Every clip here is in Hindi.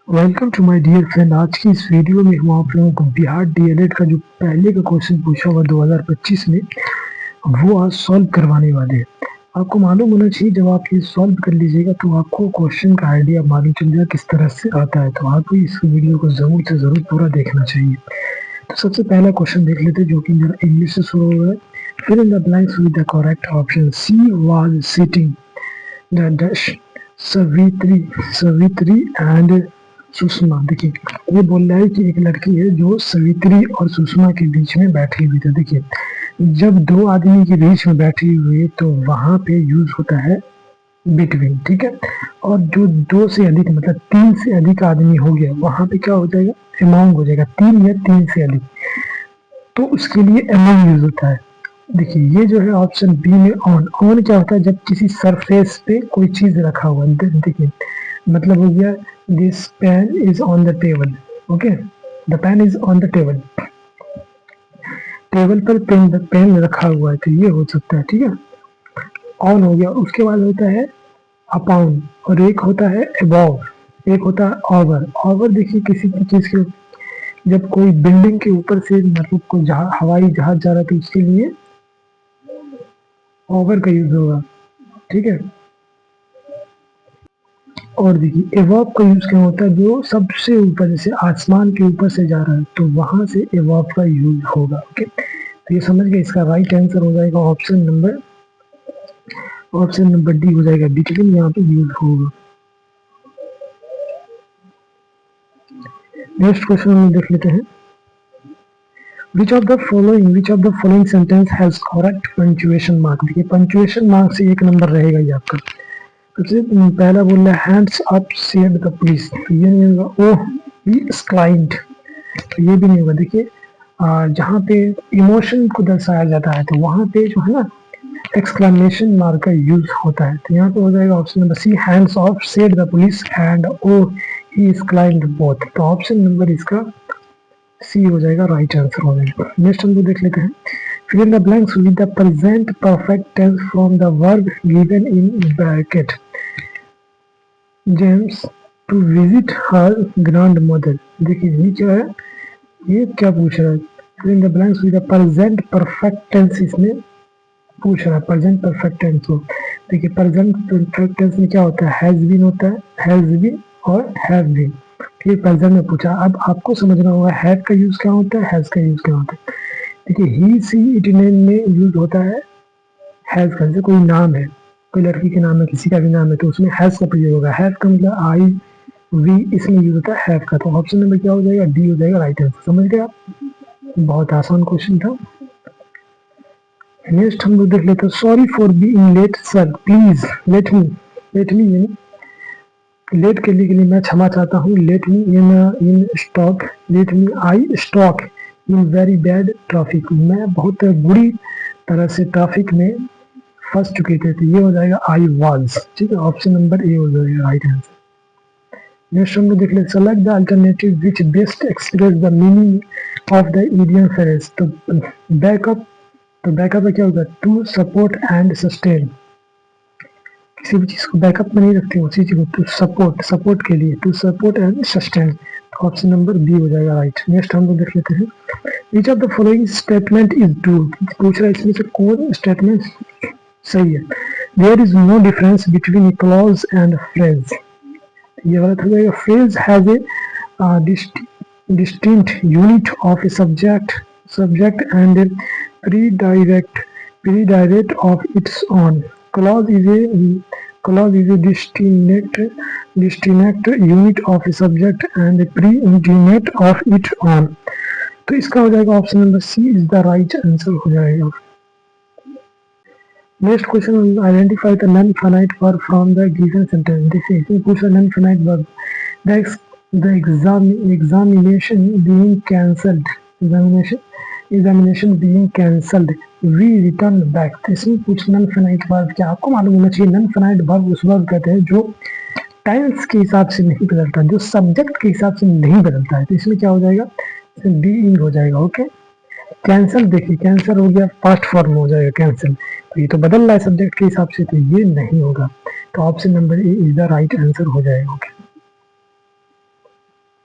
Welcome to my dear friend. आज की इस वीडियो में हम आप लोगों को बिहार डीएलएड का जो पहले का क्वेश्चन पूछा हुआ 2025 में वो आज सॉल्व करवाने वाले हैं। आपको मालूम होना चाहिए जब आप ये सॉल्व कर लीजिएगा तो आपको क्वेश्चन का आइडिया मालूम चल जाएगा किस तरह से आता है। तो आपको इस वीडियो को जरूर से जरूर पूरा देखना चाहिए। तो सबसे पहला क्वेश्चन देख लेते हैं जो कि मेरा इंग्लिश से शुरू हो रहा है। Fill in the blanks with the correct option. She was sitting the dash Savitri Savitri and Sushma. देखिए ये बोल रहा है कि एक लड़की है जो सवित्री और सुषमा के बीच में बैठी हुई थी। देखिए जब दो आदमी के बीच में बैठी हुई है तो वहां पे यूज होता है बिटवीन, ठीक है। और जो दो से अधिक मतलब तीन से अधिक आदमी हो गया वहां पे क्या हो जाएगा, अमोंग हो जाएगा। तीन या तीन से अधिक तो उसके लिए अमोंग यूज होता है। देखिए ये जो है ऑप्शन बी में ऑन। ऑन क्या होता है, जब किसी सरफेस पे कोई चीज रखा हुआ है। देखिए मतलब हो गया this pen is on the table. Okay, the pen is on the table. Table पर पेन रखा हुआ है तो ये हो सकता है, ठीक है। ऑन हो गया। उसके बाद होता है अपॉन और एक होता है अबव, एक होता है ओवर। ओवर देखिए किसी भी चीज के, जब कोई बिल्डिंग के ऊपर से मतलब कोई हवाई जहाज जा रहा है तो उसके लिए ओवर का यूज होगा, ठीक है। और देखिए एवॉब का यूज क्या होता है, जो सबसे ऊपर जैसे आसमान के ऊपर से जा रहा है तो वहां से एवॉब का यूज होगा। ओके, तो ये समझ गए। इसका राइट आंसर हो जाएगा ऑप्शन नंबर डी हो जाएगा, बिटवीन यहाँ पे यूज होगा। नेक्स्ट क्वेश्चन हम देख लेते हैं। Which of the following sentence has correct punctuation mark। देखिए पंचुएशन मार्क से एक नंबर रहेगा ये आपका। सबसे पहला बोल रहा है hands up said the police, तो ये नहीं होगा। ओह ही एक्सक्लाइम्ड, तो ये भी नहीं होगा। देखिए जहाँ पे इमोशन को दर्शाया जाता है तो वहाँ पे जो है ना एक्सक्लेमेशन मार्क का यूज होता है। तो यहाँ पे हो जाएगा option number C, hands off said the police and oh he exclaimed both. तो ऑप्शन नंबर इसका सी हो जाएगा, राइट आंसर हो जाएगा। नेक्स्ट हम देख लेते हैं। Fill in the blanks with the present perfect tense from the verb given in bracket. James to visit her grandmother. देखिए ये क्या है, ये क्या पूछ रहा है। Fill in the blanks with the present perfect tense इसमें पूछ रहा है, प्रेजेंट परफेक्ट टेंस को। देखिए प्रेजेंट परफेक्ट टेंस में क्या होता है, हैज बीन होता है, हैज बीन और हैव बीन। ये प्रेजेंट में पूछा। अब आपको समझना होगा हैव का यूज क्या होता है, हैज का यूज क्या होता है। देखिए ही सी इट नेम में यूज होता है हैज का। जैसे कोई नाम है, कोई लड़की के नाम है, किसी का भी नाम है तो उसमें हैज का प्रयोग होगा। हैव का मतलब आई वी, इसमें यूज होता है हैव का। तो ऑप्शन नंबर क्या हो जाएगा, डी हो जाएगा, राइट आंसर। समझ गए आप, बहुत आसान क्वेश्चन था। नेक्स्ट हम लोग देख लेते हैं। Sorry for being late sir, please let me यानी लेट के लिए मैं क्षमा चाहता हूँ। Let me in stuck, let me I stuck in very bad traffic. मैं बहुत बुरी तरह से ट्रैफिक में फंस चुके थे। तो ये हो जाएगा आई वाज, ठीक है। ऑप्शन नंबर ए हो जाएगा, राइट आंसर। नेक्स्ट हम लोग देख लेते, select the alternative which best express the meaning of the idiom phrase. तो बैकअप, तो बैकअप में क्या होगा, टू सपोर्ट एंड सस्टेन। किसी भी चीज को बैकअप में नहीं रखते उसी चीज को टू सपोर्ट, सपोर्ट के लिए, टू सपोर्ट एंड सस्टेन। तो ऑप्शन नंबर बी हो जाएगा, राइट। नेक्स्ट हम लोग देख लेते हैं। Which of the following statement is true. पूछ रहा है इसमें से कौन स्टेटमेंट सही है। There is no difference between clause and phrase, ये गलत हो जाएगा। Phrase has a distinct unit of a subject and a predirect of its own. Clause is a distinct unit of a subject and a predirect of its own. तो इसका हो जाएगा option number C is the right answer हो जाएगा। Next question, identify the non finite verb from the given sentence. देखिए इसमें पूछा non finite verb. The examination being cancelled, examination being cancelled, we return back। तो इसमें पूछ नॉन फाइनाइट वर्ब क्या, आपको मालूम होना चाहिए नॉन फाइनाइट वर्ब उस वर्ब कहते हैं जो टेंस के हिसाब से नहीं बदलता, जो सब्जेक्ट के हिसाब से नहीं बदलता है। तो इसमें क्या हो जाएगा, बीइंग हो जाएगा। ओके, कैंसल, देखिए कैंसर हो गया, पास्ट फॉर्म हो जाएगा कैंसल। तो ये तो बदल रहा है सब्जेक्ट के हिसाब से, तो ये नहीं होगा। तो option number A is the right answer हो जाएगा। Okay,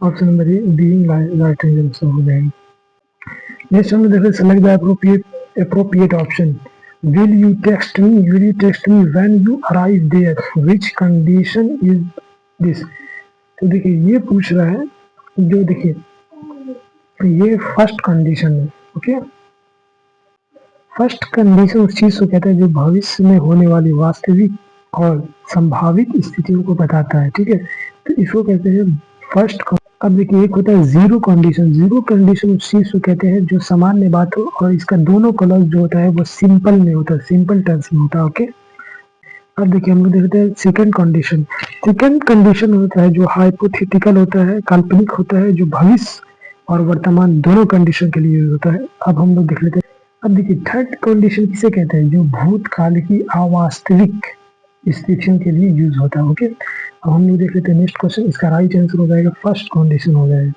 option number a being right answer हो जाएगा। नेक्स्ट हम देखते हैं select the appropriate option. Will you text me? Will you text me when you arrive there? Which condition is this? तो देखिए ये पूछ रहा है, जो देखिए ये फर्स्ट कंडीशन है। ओके, फर्स्ट कंडीशन उस चीज को कहते हैं जो भविष्य में होने वाली वास्तविक और संभावित स्थितियों को बताता है। ठीक है, तो इसको कहते हैं फर्स्ट। अब देखिए एक होता है जीरो कंडीशन। जीरो कंडीशन उस चीज को कहते हैं जो सामान्य बात हो और इसका दोनों कलर जो होता है वो सिंपल में होता है, सिंपल टेंस में होता है। ओके, अब देखिए हम लोग देखते हैं सेकंड कंडीशन। सेकंड कंडीशन होता है जो हाइपोथेटिकल होता है, काल्पनिक होता है, जो भविष्य और वर्तमान दोनों कंडीशन के लिए यूज होता है। अब हम लोग देख लेते हैं। अब देखिए थर्ड कंडीशन किसे कहते हैं, जो भूतकाल की अवास्तविक स्थितियों के लिए यूज होता है। ओके, अब हम लोग देख लेते हैं नेक्स्ट क्वेश्चन। इसका राइट आंसर हो जाएगा फर्स्ट कंडीशन हो जाएगा।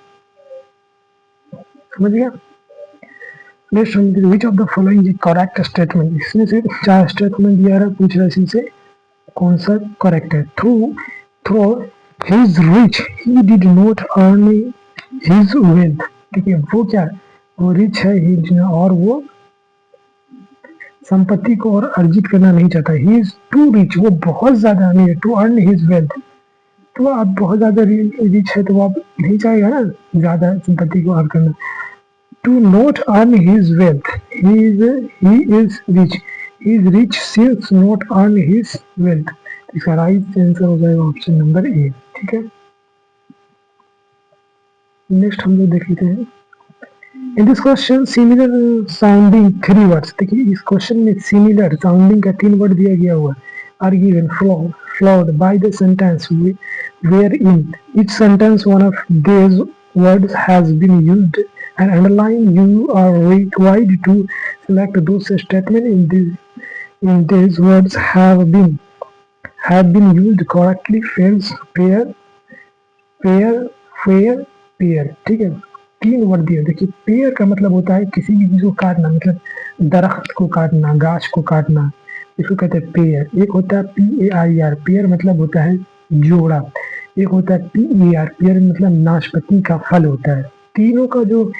समझ गया। नेक्स्ट हम देखते हैं which of the following is correct statement. इसमें से चार स्टेटमेंट दिया है, पूछ रहा है इसमें से कौन सा करेक्ट है। Through his rich he did not earn his wealth. देखिए वो क्या है, वो रिच है ही और वो संपत्ति को और अर्जित करना नहीं चाहता। ही इज टू रिच, वो बहुत ज्यादा अमीर है, टू अर्न हिज वेल्थ। तो आप बहुत ज्यादा रिच है तो आप नहीं चाहेगा ना ज्यादा संपत्ति को अर्न करना। To not earn his wealth, he is rich, he is rich since not earn his wealth. इसका राइट आंसर हो जाएगा ऑप्शन नंबर ए। ठीक है, नेक्स्ट हम लोग देख लेते हैं। In this question similar sounding three words. देखिए इस क्वेश्चन में सिमिलर साउंडिंग का 3 वर्ड दिया गया हुआ है। Are given followed by the sentence wherein each sentence one of these words has been used and underlined. You are required to select those statements in these words have been used correctly. Fails, pair। ठीक है, 3 वर्ड दिए। देखिए पेयर का मतलब होता है किसी भी चीज को काटना, मतलब दरख्त को काटना, गाछ को काटना, इसको कहते हैं पेयर। एक होता है PAIR, पेयर मतलब होता है जोड़ा। एक होता है PER, पेयर मतलब नाशपाती का फल होता है। तीनों का जो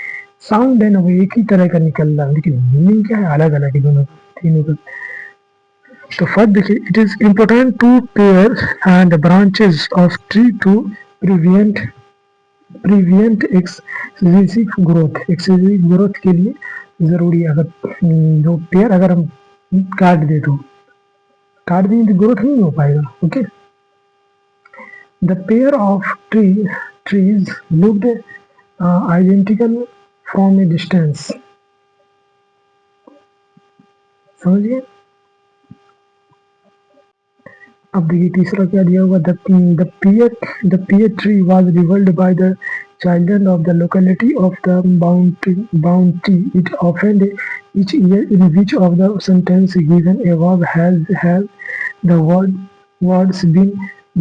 साउंड है ना वो एक ही तरह का निकल रहा है, लेकिन मीनिंग क्या है अलग अलग है दोनों तीनों का। तो फर्स्ट देखिए, it is important to pare and branches of tree to prevent excessive growth के लिए जरूरी है। अगर जो पेड़ अगर हम काट देंगे तो ग्रोथ नहीं हो पाएगा। Okay, the pair of trees looked identical from A distance. समझिए। अब देखिए तीसरा क्या दिया हुआ, the pear tree was revealed by the children of the locality of the bounty. It often each year in which of the sentence given above has the words been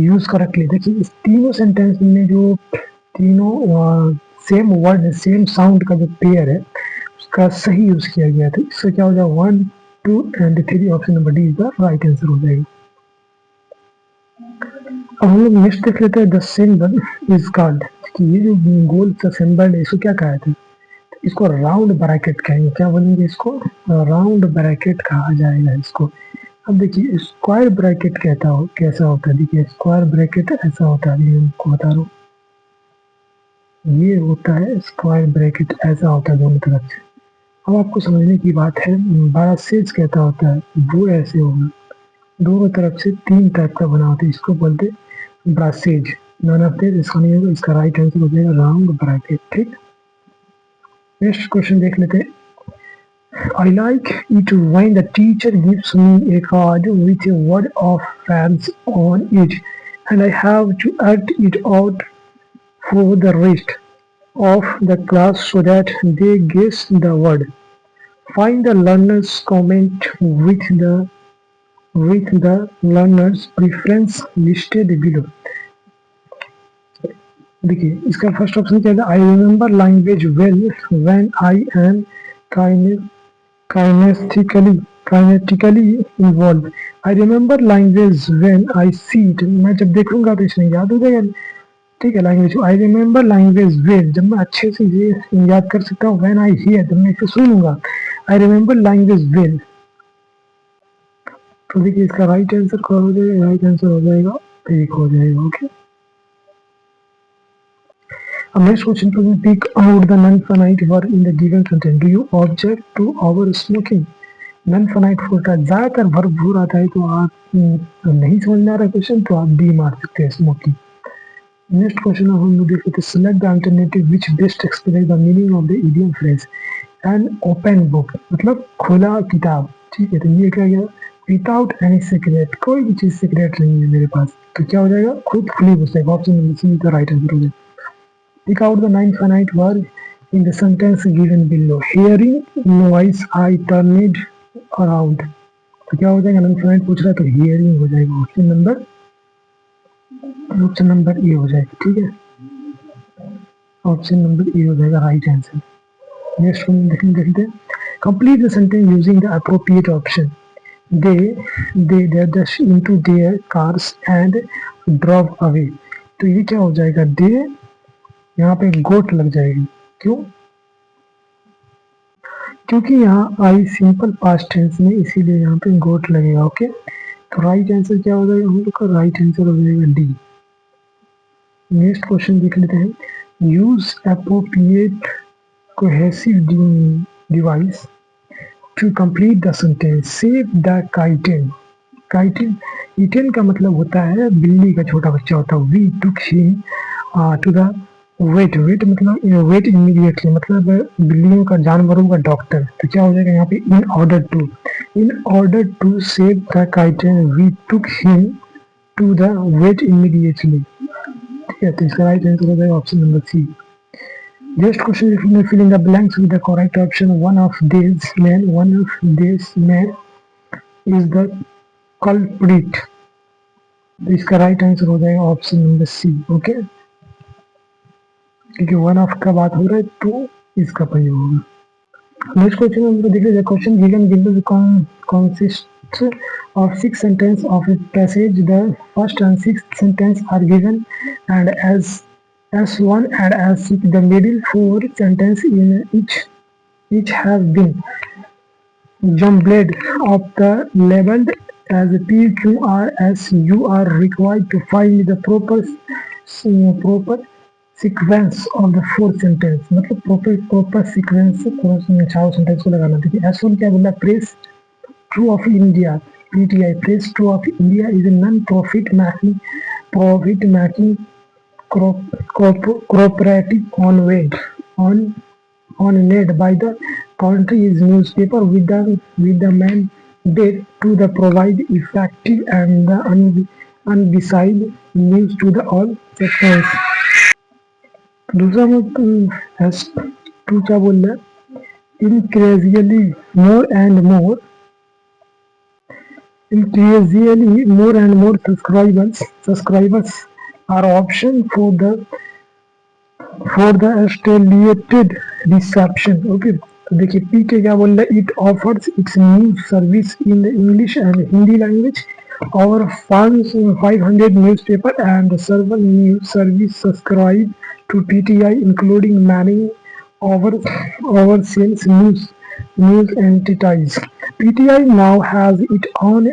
used correctly। देखिए इस तीनों सेंटेंस में जो तीनों सेम वर्ड सेम साउंड का जो पेयर है उसका सही यूज किया गया। तो इससे क्या हो जाएगा 1, 2 and 3 option number D is the right answer हो जाएगा। अब हम लोग नेक्स्ट देख लेते हैं द सिंबल इज कॉल्ड। ये जो गोल सा सिंबल है इसको क्या कहते हैं, इसको राउंड ब्रैकेट कहेंगे। क्या बोलेंगे इसको, राउंड ब्रैकेट कहा जाएगा इसको। अब देखिए स्क्वायर ब्रैकेट कैसा होता है। देखिए स्क्वायर ब्रैकेट ऐसा होता है, मैं आपको बता रहा हूँ, ये होता है स्क्वायर ब्रैकेट ऐसा होता है दोनों तरफ से। अब आपको समझने की बात है, ब्रासेज कहता होता है वो ऐसे होगा, दोनों तरफ से 3 टाइप का बना होता है, इसको बोलते हैं ब्रासेज। नन ऑफ दिस इसका नहीं होगा, इसका राइट आंसर हो जाएगा राउंड ब्रैकेट। ठीक, नेक्स्ट क्वेश्चन देख लेते हैं। I like it when the teacher gives me a card with a word of fans on it and I have to act it out for the rest of the class so that they guess the word. Find the learner's comment with the learner's preference listed below. देखिए इसका फर्स्ट ऑप्शन क्या है, I remember language well when I am kinetically involve. I remember language when I see it, मैं जब देखूंगा तो इसमें याद हो जाएगा। ठीक है। Language, I remember language well, जब मैं अच्छे से ये याद कर सकता हूँ। व्हेन आई हियर, जब मैं इसे सुनूंगा। I remember language well. तो देखिए इसका राइट आंसर क्या हो जाएगा, राइट आंसर हो जाएगा एक हो जाएगा। ओके, अब नेक्स्ट क्वेश्चन पे pick out the non finite word in the given sentence. Do you object to our smoking? Non finite word का ज्यादातर वर्ब भूर आता है, तो आप नहीं समझ में आ रहा क्वेश्चन तो आप डी मार सकते हैं, स्मोकिंग। नेक्स्ट क्वेश्चन हम लोग देख लेते हैं। Select the alternative which best explain the meaning of the idiom phrase. An open book मतलब खुला किताब। ठीक है, तो ये क्या गया, विदाउट एनी सीक्रेट, कोई भी चीज सीक्रेट नहीं है मेरे पास, तो क्या हो जाएगा, खुद खुली पुस्तक। ऑप्शन नंबर सी का राइट आंसर हो जाएगा। Pick out the nine finite word in the sentence given below. Hearing noise I turned around, तो क्या हो जाएगा, नाइन फाइनाइट पूछ रहा है तो हियरिंग हो जाएगा। ऑप्शन नंबर ए हो जाएगा। ठीक है, ऑप्शन नंबर ए हो जाएगा राइट आंसर। नेक्स्ट वन देखते हैं। Complete the sentence using the appropriate option. they dash into their cars and drove away, तो ये क्या हो जाएगा, दे यहाँ पे गोट लग जाएगी। क्यों? क्योंकि यहाँ आई सिंपल पास्ट टेंस में, इसीलिए यहाँ पे गोट लगेगा। ओके, तो राइट आंसर क्या हो जाएगा हम लोग का, राइट आंसर हो जाएगा डी। नेक्स्ट क्वेश्चन देख लेते हैं। Use appropriate cohesive device to complete the sentence. Save the kitten. Kitten, इटन का मतलब होता है बिल्ली का छोटा बच्चा होता है। We took him to the vet. Vet मतलब वेट इमीडिएटली, मतलब बिल्लियों का, जानवरों का डॉक्टर। तो क्या हो जाएगा यहाँ पे, in order to save the kitten we took him to the vet immediately. ठीक है, तो इसका राइट आंसर हो जाएगा option number C. Next question is fill in the blanks with the correct option. One of these men is the culprit. तो इसका राइट आंसर हो जाएगा ऑप्शन नंबर सी। ओके, क्योंकि वन ऑफ का बात हो रहा है तो इसका प्रयोग होगा। नेक्स्ट क्वेश्चन हम देख लेते हैं। Question given below consists of 6 sentences of a passage. The first and 6th sentence are given and as1 and as6. The middle 4 sentences in each have been jumbled up the labeled as P, Q, R, S. You are required to find the proper sequence of the 4 sentence। मतलब proper sequence चारों sentence को लगाना। देखिए S1 क्या बोला, press true of India, PTI, press true of India is a non-profit making cooperative owned by the country's newspaper with the mandate to the provide effective and the unbiased news to the all sectors। दूसरा टू क्या बोल रहा है, increasingly more and more subscribers are option for the affiliated reception। Okay, तो देखिए पी के क्या बोल रहा है, it offers it's news service in the English and Hindi language. और 500 newspaper and several news service subscribe to PTI including many overseas news entities। PTI now has its own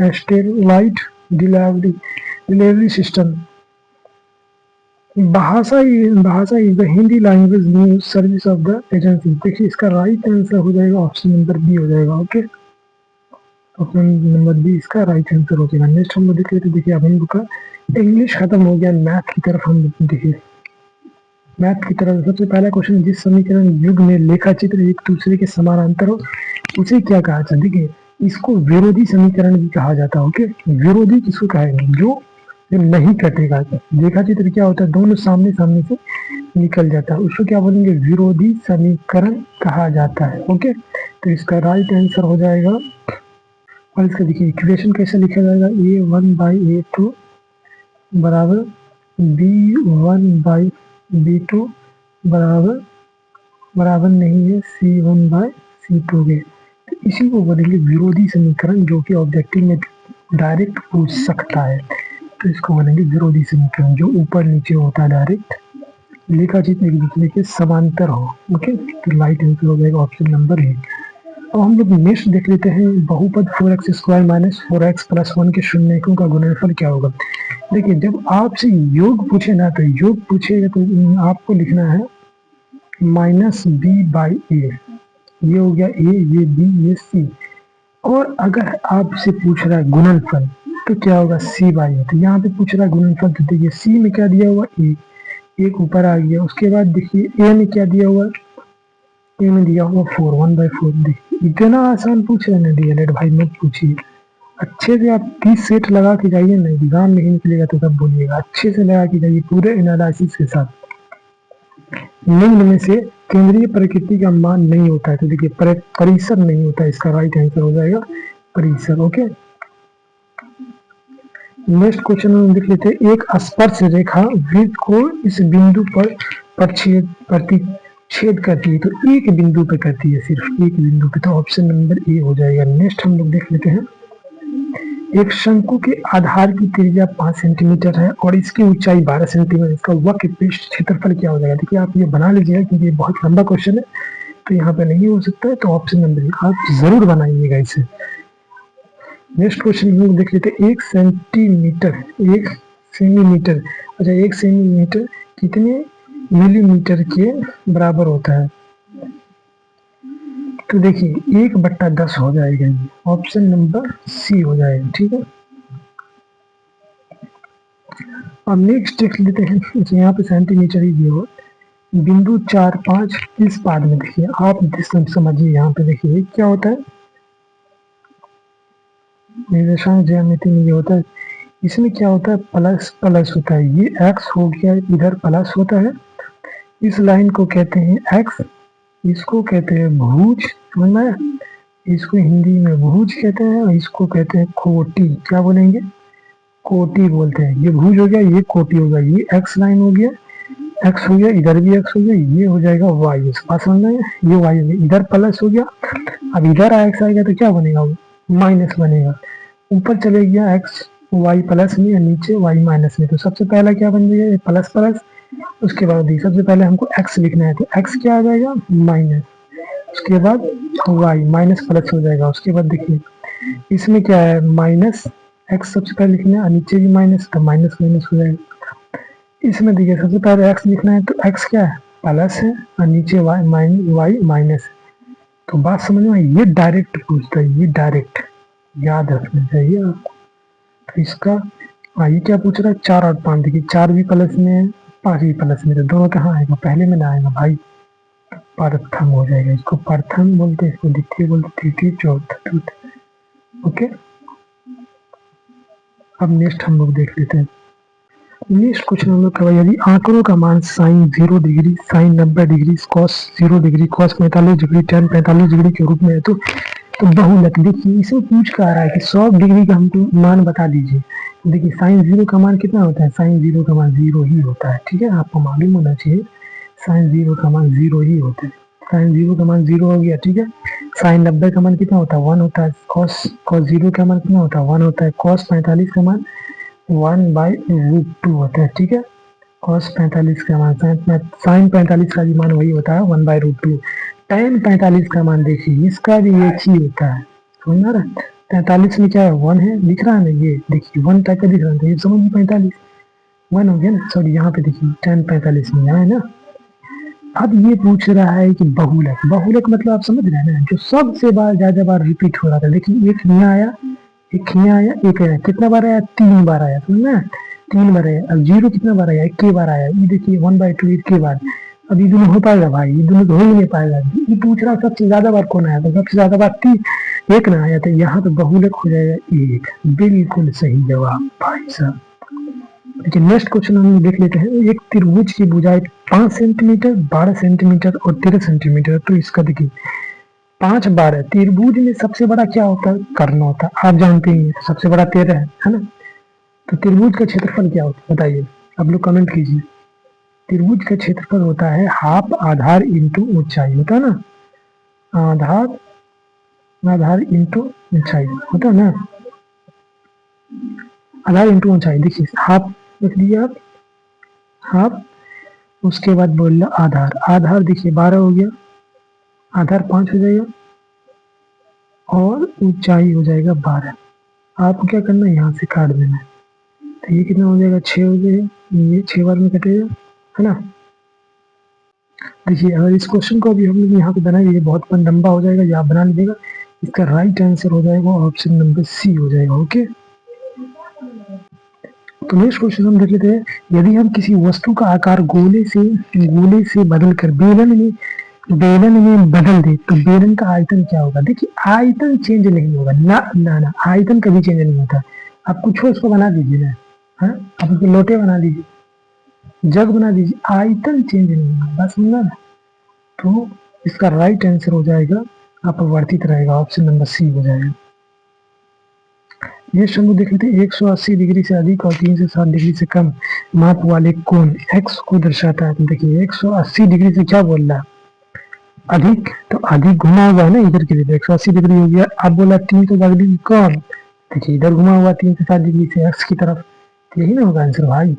satellite delivery system। Bahasa is the Hindi language news service of the agency। देखिए इसका राइट आंसर हो जाएगा ऑप्शन नंबर बी हो जाएगा। ओके, ऑप्शन नंबर बी इसका राइट आंसर हो जाएगा। नेक्स्ट हम देख लेते, देखिए अब हम लोग का इंग्लिश खत्म हो गया, मैथ की तरफ हम देखिए। मैथ की तरफ सबसे पहला क्वेश्चन, जिस समीकरण युग में लेखा चित्र एक दूसरे के समानांतर हो उसे क्या कहा जाता है। देखिए इसको विरोधी समीकरण भी कहा जाता है। ओके, विरोधी किसको कहेंगे, जो नहीं कटेगा। लेखा चित्र क्या होता है, दोनों सामने सामने से निकल जाता है, उसको क्या बोलेंगे, विरोधी समीकरण कहा जाता है। ओके, तो इसका राइट आंसर हो जाएगा। और इसका देखिए इक्वेशन कैसे लिखा जाएगा, A1/A2 बराबर B1/B2 बराबर नहीं है C1/C2 के। तो इसी को बोलेंगे विरोधी समीकरण, जो कि ऑब्जेक्टिव में डायरेक्ट पूछ सकता है। तो इसको बोलेंगे विरोधी समीकरण, जो ऊपर नीचे होता है डायरेक्ट, लेखाचित्र एक दूसरे के समांतर हो। ओके, तो राइट आंसर हो जाएगा ऑप्शन नंबर ए। अब हम लोग नेक्स्ट देख लेते हैं, बहुपद 4x² माइनस 4x प्लस 1 के शून्यकों का गुणनफल क्या होगा। देखिए, जब आपसे योग पूछे ना, तो योग पूछेगा तो आपको लिखना है -b/a, ये हो गया a, ये b, ये c। और अगर आपसे पूछ रहा है गुणनफल तो क्या होगा c/a। तो यहाँ पे पूछ रहा है गुणनफल, तो देखिए c में क्या दिया हुआ a, एक ऊपर आ गया। उसके बाद देखिए a में क्या दिया हुआ, a में दिया हुआ 4, 1/4। देखिए इतना आसान पूछ रहे हैं डीएलएड भाई, मत पूछिए। अच्छे से आप 30 सेट लगा के जाइए ना, एग्जाम नहीं निकलेगा तो तब बोलिएगा। अच्छे से लगा के जाइए पूरे एनालिसिस के साथ। निम्न में से केंद्रीय प्रकृति का मान नहीं होता है, तो देखिए परिसर नहीं होता है, इसका राइट आंसर हो जाएगा परिसर। ओके, नेक्स्ट क्वेश्चन में देख लेते हैं, एक स्पर्श रेखा वृत्त को इस बिंदु पर प्रतिच्छेद करती है, तो एक बिंदु पे करती है, सिर्फ एक बिंदु पे, तो ऑप्शन नंबर ए हो जाएगा। नेक्स्ट हम लोग देख लेते हैं, एक शंकु के आधार की त्रिज्या 5 सेंटीमीटर है और इसकी ऊंचाई 12 सेंटीमीटर, इसका वक्र पृष्ठ क्षेत्रफल क्या हो जाएगा। देखिए आप ये बना लीजिएगा क्योंकि ये बहुत लंबा क्वेश्चन है, तो यहाँ पे नहीं हो सकता है, तो ऑप्शन नंबर ए आप जरूर बनाइएगा इसे। नेक्स्ट क्वेश्चन हम लोग देख लेते हैं, 1 सेंटीमीटर, 1 सेंटीमीटर, अच्छा 1 सेंटीमीटर कितने मिलीमीटर के बराबर होता है। तो देखिए 1/10 हो जाएगा, ये ऑप्शन नंबर सी हो जाएगा। ठीक है, अब नेक्स्ट देख लेते हैं, यहाँ पे सेंटीमीटर ही दिया हुआ, बिंदु 4, 5 इस पाद में देखिए आप समझिए। यहाँ पे देखिए क्या होता है, निर्देशांक ज्यामिति में ये होता है, इसमें क्या होता है, प्लस प्लस होता है, ये x हो गया, इधर प्लस होता है, इस लाइन को कहते हैं x, इसको कहते हैं भुज, समझ में आया, इसको हिंदी में भुज कहते हैं, इसको कहते हैं कोटि। क्या बोलेंगे, कोटि बोलते हैं। ये भुज हो गया, ये कोटि हो गया, ये x लाइन हो गया, x हो गया, इधर भी x हो गया, ये हो जाएगा y, इसके पास समझ में, ये y हो गया, इधर प्लस हो गया, अब इधर x आएगा तो क्या बनेगा, माइनस बनेगा, ऊपर चले गया x y प्लस में, नीचे y माइनस में, तो सबसे पहला क्या बन जाएगा, प्लस प्लस, उसके बाद सबसे पहले हमको x लिखना है, तो x क्या आ जाएगा, माइनस, उसके बाद y माइनस प्लस हो जाएगा। उसके बाद देखिए इसमें क्या है, माइनस x सबसे पहले लिखना है, नीचे भी माइनस, तो माइनस माइनस हो जाएगा। इसमें देखिए सबसे पहले x लिखना है, तो x क्या है, प्लस है, और नीचे y माइनस। तो बात समझ में, ये डायरेक्ट पूछता है, ये डायरेक्ट याद रखना चाहिए आपको। तो इसका ये क्या पूछ रहा है, 4 और 5, देखिए 4 भी प्लस में है, 5 भी प्लस में, तो दोनों कहाँ आएगा, पहले में ना आएगा भाई, प्रथम हो जाएगा। इसको प्रथम बोलते हैं, इसको द्वितीय बोलते, तृतीय, चौथा। ओके, अब नेक्स्ट हम लोग देख लेते हैं, नेक्स्ट क्वेश्चन हम लोग का, यदि आंकड़ों का मान sine 0 degree, sine 90 degree, cos 0 degree, cos 45 degree, tan 45 degree के रूप में है, तो बहुलक। देखिए इसमें पूछ कर आ रहा है कि 100 डिग्री का हमको मान बता दीजिए। देखिए साइन 0 का मान कितना होता है, साइन 0 का मान 0 ही होता है। ठीक है, आपको मालूम होना चाहिए, साइन 0 का मान 0 ही होता है, साइन 0 का मान 0 हो गया। ठीक है, साइन 90 का मान कितना होता है, 1 होता है, कॉस 0 का मान कितना होता है, 1 होता है, कॉस 45 का मान 1/√2 होता है। ठीक है, कॉस 45 का मान, साइन 45 का भी मान वही होता है, 1/√2। tan 45 का मान देखिए, इसका भी एक ही होता है, समझ रहा है, 45 में क्या है, 1 है, दिख रहा है ना, ये देखिए 1 टाइप का दिख रहा है, ये समझिए 45 1 हो गया ना, सॉरी यहाँ पे देखिए tan 45 में है ना। अब ये पूछ रहा है कि बहुलक, बहुलक मतलब आप समझ रहे हैं ना, जो सबसे बार ज्यादा बार रिपीट हो रहा था। लेकिन एक यहाँ आया, एक यहाँ आया, एक आया, कितना बार आया, 3 बार आया, समझना, 3 बार आया। अब 0 कितना बार आया, 1 बार आया, ये देखिए 1/2 1 बार। अब ये दोनों हो पाएगा भाई, ये दोनों तो हो ही नहीं पाएगा। ये पूछ रहा सबसे ज्यादा बार कौन आया, तो सबसे ज्यादा बार 1 ना आया, तो यहाँ तो बहुलक हो जाएगा 1, बिल्कुल सही जवाब भाई साहब। लेकिन नेक्स्ट क्वेश्चन हम देख लेते हैं, एक त्रिभुज की भुजाएं 5 सेंटीमीटर, 12 सेंटीमीटर और 13 सेंटीमीटर। तो इसका देखिए 5, 12, त्रिभुज में सबसे बड़ा क्या होता है, कर्ण होता है, आप जानते हैं, सबसे बड़ा 13 है ना। तो त्रिभुज का क्षेत्रफल क्या होता है बताइए, आप लोग कमेंट कीजिए। त्रिभुज का क्षेत्रफल होता है हाफ आधार इंटू ऊंचाई, होता है ना, आधार इंटू ऊंचाई होता है ना। आधार इंटू ऊंचाई, देखिए हाफ लिख दिया आप, हाफ, उसके बाद बोल रहा आधार, आधार देखिए 12 हो गया, आधार 5 हो जाएगा और ऊंचाई हो जाएगा 12। आपको क्या करना है, यहाँ से काट देना है, तो ये कितना हो जाएगा 6 हो जाएगा, ये 6 बार में कटेगा, है ना। देखिए अगर इस क्वेश्चन को अभी हम लोग यहाँ पे बनाएंगे बहुत लंबा हो जाएगा, या आप बना लीजिएगा, इसका राइट आंसर हो जाएगा ऑप्शन नंबर सी हो जाएगा। ओके, तो नेक्स्ट क्वेश्चन हम देख लेते हैं, यदि हम किसी वस्तु का आकार गोले से बदल कर बेलन में बदल दे तो बेलन का आयतन क्या होगा। देखिए आयतन चेंज नहीं होगा, ना ना ना, आयतन कभी चेंज नहीं होता। आप कुछ हो उसको बना दीजिए ना, हाँ आप उसको लोटे बना दीजिए, जग बना दीजिए, आयतन चेंज नहीं होगा, बस समझा ना। तो इसका राइट आंसर हो जाएगा अपवर्तित रहेगा, ऑप्शन नंबर सी हो जाएगा। ये शंकु देख लेते हैं, 180 डिग्री से अधिक और 360 डिग्री से कम माप वाले कोण x को दर्शाता है। तो देखिए 180 डिग्री से क्या बोल रहा है, अधिक, तो अधिक घुमा हुआ है ना इधर की तरफ, 180 डिग्री हो गया। अब बोला 360 डिग्री कम, देखिए इधर घुमा हुआ 360 डिग्री से x की तरफ, यही ना होगा आंसर भाई।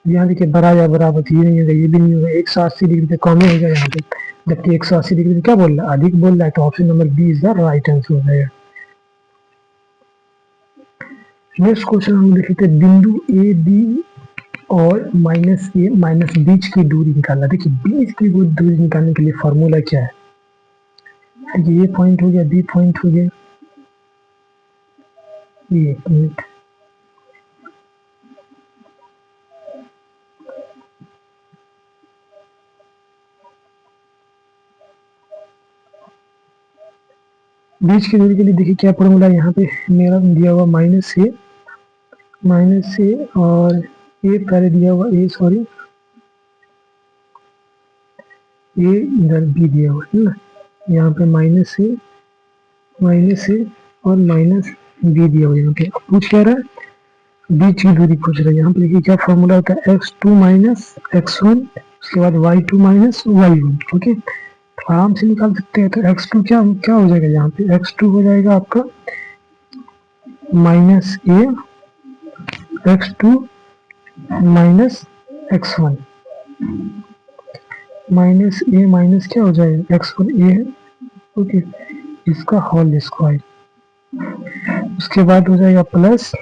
यहाँ देखिए बड़ा या बराबर, ये नहीं होगा, ये भी नहीं होगा, 180 डिग्री से कम ही होगा यहाँ पे, जबकि 180 डिग्री से क्या बोल रहा है, अधिक बोल रहा है, तो option number B is the right answer हो जाएगा। नेक्स्ट क्वेश्चन हम देख लेते हैं, बिंदु ए बी और माइनस ए माइनस बीच की दूरी निकालना। देखिए बीच की दूरी निकालने के लिए फॉर्मूला क्या है, ये पॉइंट हो गया, बी पॉइंट हो गया, ये मिनट, बीच की दूरी के लिए देखिए क्या फॉर्मूला है, यहाँ पे मेरा दिया हुआ माइनस ए और ए पहले दिया हुआ ए, सॉरी ये इधर बी दिया हुआ है ना, यहाँ पे माइनस ए और माइनस बी दिया हुआ है। यहाँ पे पूछ क्या रहा है, बीच की दूरी पूछ रहा है। यहाँ पे देखिए क्या फॉर्मूला होता है, x2 माइनस x1, उसके बाद y2 माइनस y1। ओके, तो आराम से निकाल सकते हैं। तो x2 क्या क्या हो जाएगा, यहाँ पे x2 हो जाएगा आपका minus A, x2 minus x1, minus A minus क्या हो जाएगा, x1 ए है, ओके, इसका होल स्क्वायर, उसके बाद हो जाएगा प्लस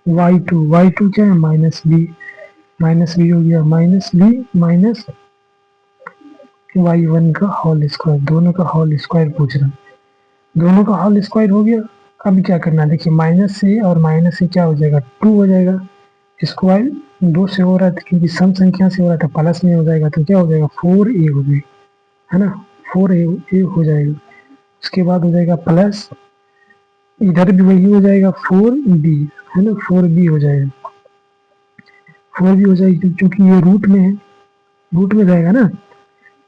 y2 क्या है, माइनस बी हो गया, माइनस बी माइनस y1 का होल स्क्वायर, दोनों का होल स्क्वायर पूछ रहा है, दोनों का होल स्क्वायर हो गया। अब क्या करना है, देखिए माइनस से और माइनस से क्या हो जाएगा, 2 हो जाएगा, स्क्वायर 2 से हो रहा था क्योंकि सम संख्या से हो रहा था, प्लस में हो जाएगा, तो क्या हो जाएगा 4a हो जाएगा, है ना, 4a हो जाएगा। उसके बाद हो जाएगा प्लस, इधर भी वही हो जाएगा 4b, है ना, 4b हो जाएगा, 4b हो जाएगी क्योंकि ये रूट में है, रूट में जाएगा ना।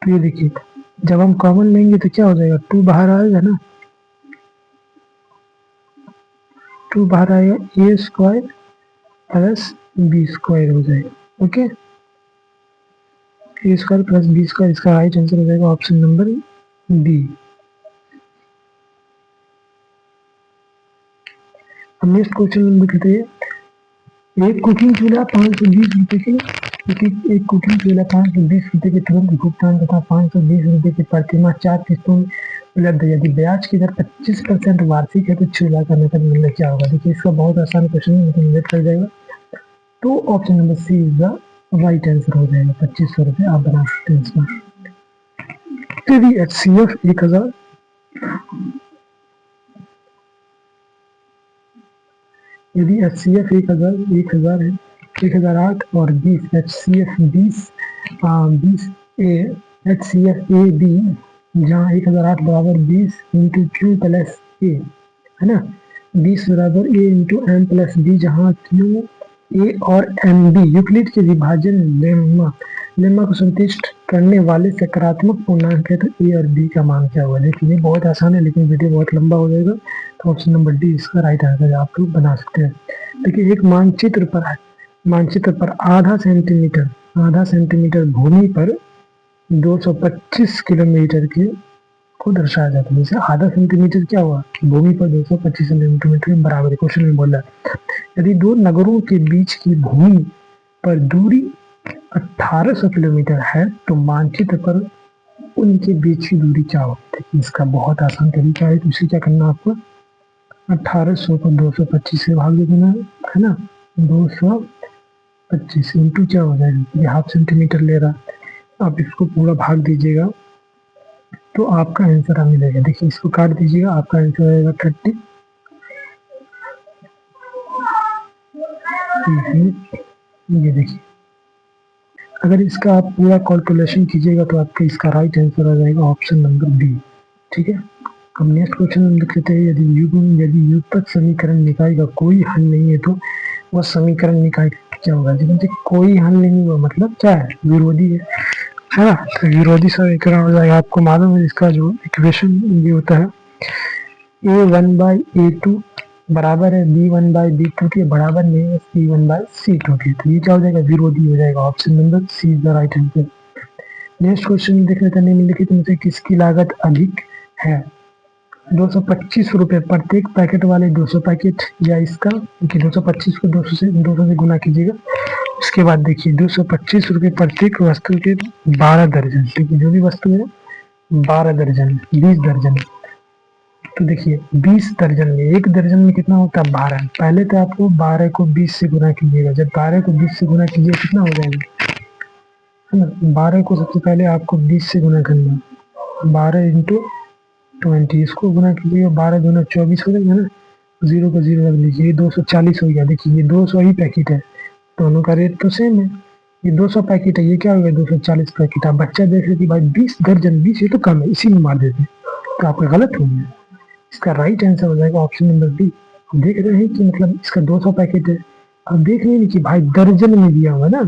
तो ये देखिए जब हम कॉमन लेंगे तो क्या हो जाएगा, 2 बाहर आएगा ना, 2 बाहर आएगा, ए स्क्वायर प्लस बी स्क्वायर हो जाएगा। ओके, ए स्क्वायर प्लस बी स्क्वायर, इसका राइट आंसर हो जाएगा ऑप्शन नंबर बी। हम नेक्स्ट क्वेश्चन नंबर कहते हैं, एक कुकिंग चूल्हा 520 रुपए के, एक कुकिंग चूल्हा 520 रुपए के तुरंत भुगतान तथा 520 रुपए की प्रतिमाह 4 किस्तों में उपलब्ध है। यदि ब्याज की दर 25% वार्षिक है तो चूल्हा का नकद मूल्य क्या होगा। देखिए इसका बहुत आसान क्वेश्चन है, लेकिन लेट कर जाएगा, तो option number C is the right answer हो जाएगा, 2500 रुपए आप बना सकते हैं इसमें। यदि HCF 1000 यदि HCF 1000 है, 1008 और 20, HCF 20 HCF ए बी, जहाँ 1008 बराबर 20 इंटू क्यू प्लस ए, है ना, 20 बराबर ए इंटू एम प्लस बी, जहाँ क्यू ए और एम बी यूक्लिड के विभाजन लेम्मा को संतुष्ट करने वाले सकारात्मक पूर्णांक है, तो ए और बी का मान क्या होगा। देखिए बहुत आसान है, लेकिन वीडियो बहुत लंबा हो जाएगा, तो ऑप्शन नंबर डी इसका राइट आंसर आप लोग बना सकते हैं। देखिए एक मानचित्र पर आधा सेंटीमीटर भूमि पर 225 किलोमीटर के को दर्शाया जाता है। जैसे आधा सेंटीमीटर क्या हुआ, भूमि पर 225 सेंटीमीटर के बराबर है। क्वेश्चन में बोला यदि दो नगरों के बीच की भूमि पर दूरी 1800 किलोमीटर है तो मानचित्र पर उनके बीच की दूरी क्या होती है। इसका बहुत आसान तरीका है, तो इसे क्या करना आपको 1800 को 225 से भाग देना है ना। 225 इंटू क्या हो जाएगा, ये हाफ सेंटीमीटर ले रहा, आप इसको पूरा भाग दीजिएगा तो आपका आंसर हमें मिलेगा। देखिए इसको काट दीजिएगा, आपका आंसर आएगा 30। ये देखिए अगर इसका आप पूरा कैलकुलेशन कीजिएगा तो आपका इसका राइट आंसर आ जाएगा ऑप्शन नंबर बी। ठीक है, अब नेक्स्ट क्वेश्चन हम लिख लेते हैं। यदि युगपत समीकरण निकाय का कोई हल नहीं है तो वह समीकरण निकाय क्या होगा। देखिए कोई हल नहीं हुआ मतलब क्या है, विरोधी है ना, तो विरोधी समीकरण हो जाएगा। आपको मालूम है इसका जो इक्वेशन ये होता है a1/a2 बराबर है b1/b2 के, बराबर नहीं है c1/c2 के, तो ये क्या हो जाएगा, विरोधी हो जाएगा। Option number C is the right answer. Next question देख लेते हैं। निम्नलिखित में से किसकी लागत अधिक है। 225 रुपए प्रत्येक पैकेट वाले 200 पैकेट, या इसका 225 को 200 से गुना कीजिएगा। इसके बाद देखिए 225 रुपए प्रत्येक वस्तु के 12 दर्जन, देखिए जो भी वस्तु है 12 दर्जन 20 दर्जन, तो देखिए 20 दर्जन में, एक दर्जन में कितना होता है 12। पहले तो आपको 12 को 20 से गुना कीजिएगा, जब 12 को 20 से गुना कीजिए कितना हो जाएगा, है ना। 12 को सबसे पहले आपको 20 से गुना करना, 12 इंटू 20, इसको गुना कीजिएगा, 12 दूना 24 हो जाएगा ना, 0 को 0 रख लीजिए, ये 240 हो गया। देखिए ये 200 ही पैकेट है, दोनों का रेट तो सेम है, ये 200 पैकेट है, ये क्या हो गया 240 पैकेट। आप बच्चा देख रहे कि भाई 20 दर्जन 20 ये तो कम है, इसी में मार देते, तो आपका गलत हो गया। इसका राइट आंसर हो जाएगा ऑप्शन नंबर बी। हम देख रहे हैं कि मतलब इसका 200 पैकेट है, अब देख रहे हैं कि भाई दर्जन में दिया हुआ ना,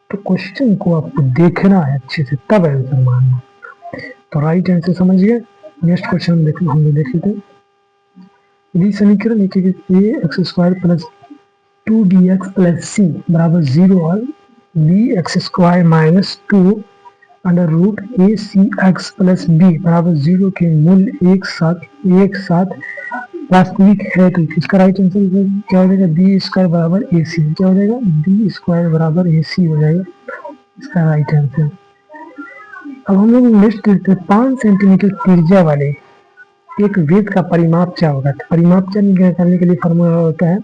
तो क्वेश्चन को आपको देखना है अच्छे से तब आंसर मानना, तो राइट आंसर समझ गए। नेक्स्ट क्वेश्चन हम लोग देख लेते हैं। यदि समीकरण ax² plus 2bx plus c बराबर 0 और bx² minus 2 under root acx plus b बराबर 0 के मूल्य एक साथ वास्तविक है तो इसका राइट आंसर क्या हो जाएगा, b² बराबर ac, क्या हो जाएगा b² बराबर ac हो जाएगा इसका राइट आंसर। अब हम लोग नेक्स्ट देखते हैं 5 सेंटीमीटर त्रिज्या वाले एक वृत्त का परिमाप क्या होगा। तो परिमाप क्या निकालने के लिए फॉर्मूला होता है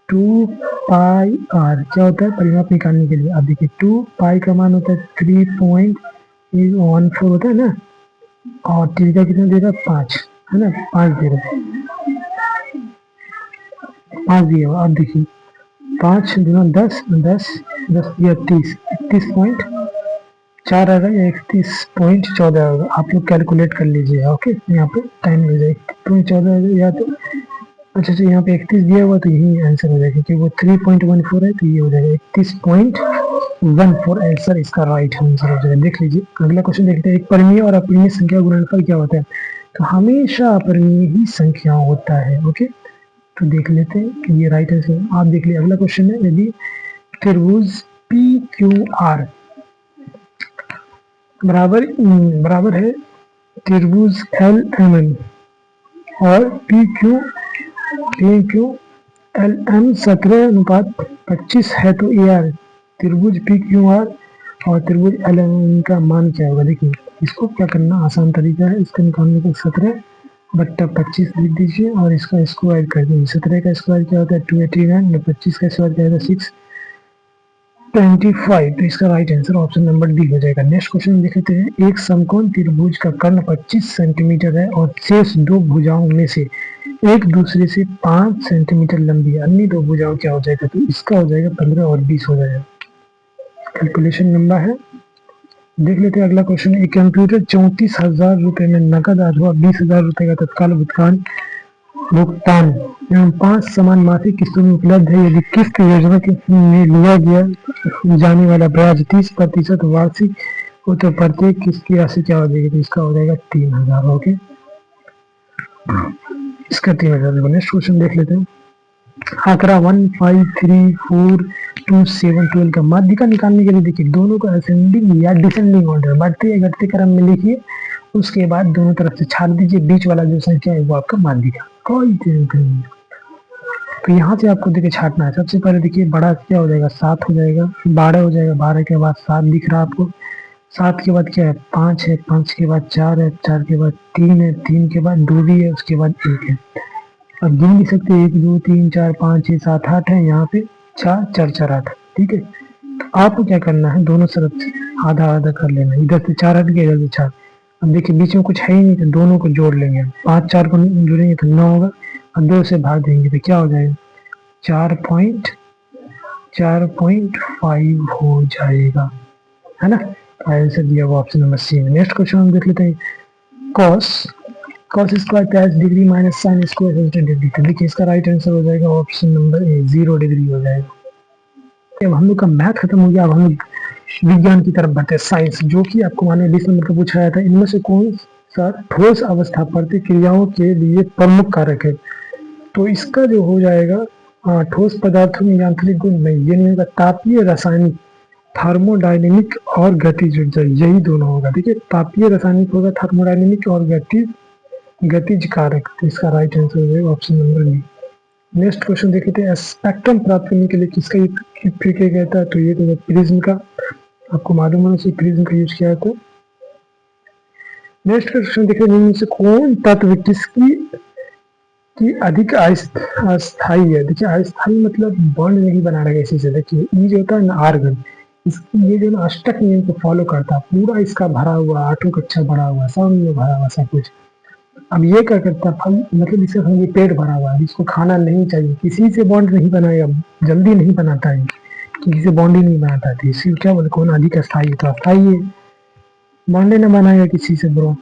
2πr, क्या होता है परिमाप निकालने के लिए। अब देखिए 2π का मान होता है 3.14 होता है ना, और त्रिज्या कितना दे रहा है 5, है ना, 5 दे रहा है, 5 दिया हुआ। अब देखिए 5 गुना 10 दिया 31.4 आएगा या 31.14 होगा, आप लोग कैलकुलेट कर लीजिए। ओके, यहाँ पे टाइम मिल जाएगा 31.14 या तो अच्छा यहाँ पे 31 दिया हुआ तो यही आंसर हो जाएगा, क्योंकि वो 3.14 है तो ये हो जाएगा 31.14 आंसर इसका राइट आंसर हो जाएगा। देख लीजिए अगला क्वेश्चन देखते हैं। एक परिमेय और अपरिमेय संख्या गुणनफल क्या होता है। तो हमेशा अपरिमेय ही संख्या होता है। ओके, तो देख लेते हैं कि ये राइट आंसर। आप देख लीजिए अगला क्वेश्चन है, यदि त्रिभुज PQR बराबर है त्रिभुज LMN और PQLM 17:25 है तो AR त्रिभुज PQR और त्रिभुज LMN का मान क्या होगा। देखिए इसको क्या करना आसान तरीका है, इसका निकालने का 17/25 लिख दीजिए और इसका स्क्वायर कर दीजिए। 17 का स्क्वायर क्या होता है 289, 25 का स्क्वायर क्या होता है 625, तो इसका right answer option number D हो जाएगा। नेक्स्ट क्वेश्चन देख लेते हैं। एक समकोण त्रिभुज का कर्ण 25 सेंटीमीटर है और शेष दो भुजाओं में से एक दूसरे से 5 सेंटीमीटर लंबी है, अन्य दो भुजाओं क्या हो जाएगा। तो इसका हो जाएगा 15 और 20 हो जाएगा, कैलकुलेशन लंबा है। देख लेते हैं अगला क्वेश्चन। एक कंप्यूटर 34,000 रुपए में नकद अथवा 20,000 रुपए का तत्काल भुगतान एवं 5 समान मासिक किस्तों में उपलब्ध है। यदि किस्त योजना में लिया गया जाने वाला ब्याज 30% वार्षिक हो तो प्रत्येक किस्त की राशि क्या हो जाएगी। तो इसका हो जाएगा 3,000। ओके, इसका 3,000। नेक्स्ट क्वेश्चन देख लेते हैं। आंकड़ा 1, 5, 3, 4, 2, 7, 12 का माध्यिका निकालने के लिए देखिए दोनों को असेंडिंग या डिसेंडिंग ऑर्डर बढ़ते या घटते क्रम में लिखिए उसके बाद दोनों तरफ से छाट दीजिए, बीच वाला जो संख्या है वो आपका मान दीजिए, कोई टेंशन नहीं। तो यहाँ से आपको देखिए छाटना है। सबसे पहले देखिए बड़ा क्या हो जाएगा, 7 हो जाएगा, 12 हो जाएगा, 12 के बाद 7 दिख रहा है आपको, 7 के बाद क्या है, 5 है, 5 के बाद 4 है, 4 के बाद 3 है, 3 के बाद 2 भी है, उसके बाद 1 है। अब गिन भी सकते हैं, 1 2 3 4 5 6 7 8 है, यहाँ पे 4 4 4 8, ठीक है। तो आपको क्या करना है, दोनों तरफ से आधा आधा कर लेना, इधर से 4 हट गया, इधर से 4। अब देखिए बीच में कुछ है ही नहीं, तो दोनों को जोड़ लेंगे, 5 4 को जोड़ेंगे तो 9 होगा, और 2 से भाग देंगे तो क्या हो जाएगा, 4.5 हो जाएगा, है ना। आंसर दिया हुआ ऑप्शन नंबर सी में। नेक्स्ट क्वेश्चन हम देख लेते हैं, cos square plus degree minus sine square is degree. तो देखिए इसका राइट आंसर हो जाएगा ऑप्शन नंबर ए, 0 डिग्री हो जाएगा। अब हम लोग का मैथ खत्म हो गया, अब हम लोग विज्ञान की तरफ बढ़ते हैं, साइंस, जो कि आपको माने 20 नंबर का पूछा था, इनमें से कौन सा ठोस अवस्था प्रतिक्रियाओं के लिए प्रमुख कारक है। तो इसका जो हो जाएगा, ठोस पदार्थों में यांत्रिक गुण नहीं, ये नहीं होगा, तापीय रासायनिक, थर्मोडायनेमिक और गतिज ऊर्जा, यही दोनों होगा। देखिए तापीय रासायनिक होगा, थर्मोडायनेमिक और गतिज कारक। तो इसका राइट आंसर हो जाएगा option number B. Next question देख लेते हैं, स्पेक्ट्रम प्राप्त करने के लिए किसका उपयोग किया गया था। तो ये तो प्रिज्म का, आपको मालूम होना चाहिए प्रिज्म का यूज किया था। नेक्स्ट क्वेश्चन देख लेते हैं, से कौन तत्व की अधिक अस्थाई है। देखिए अस्थाई मतलब बॉन्ड नहीं बना रहा है किसी से। देखिए ई जो होता है ना आर्गन, इसकी ये जो ना अष्टक नियम को फॉलो करता है, पूरा इसका भरा हुआ, 8 कक्षा भरा हुआ, सब में भरा हुआ सब कुछ। अब ये क्या करता है, फल मतलब इसे हम ये पेट भरा हुआ है, इसको खाना नहीं चाहिए, किसी से बॉन्ड नहीं बनाएगा, जल्दी नहीं बनाता है, किसी से बॉन्ड ही नहीं बनाता है। इसी क्या बोले, कौन अधिक अस्थाई है, तो अस्थाई है, बॉन्ड न बनाएगा किसी से ब्रो,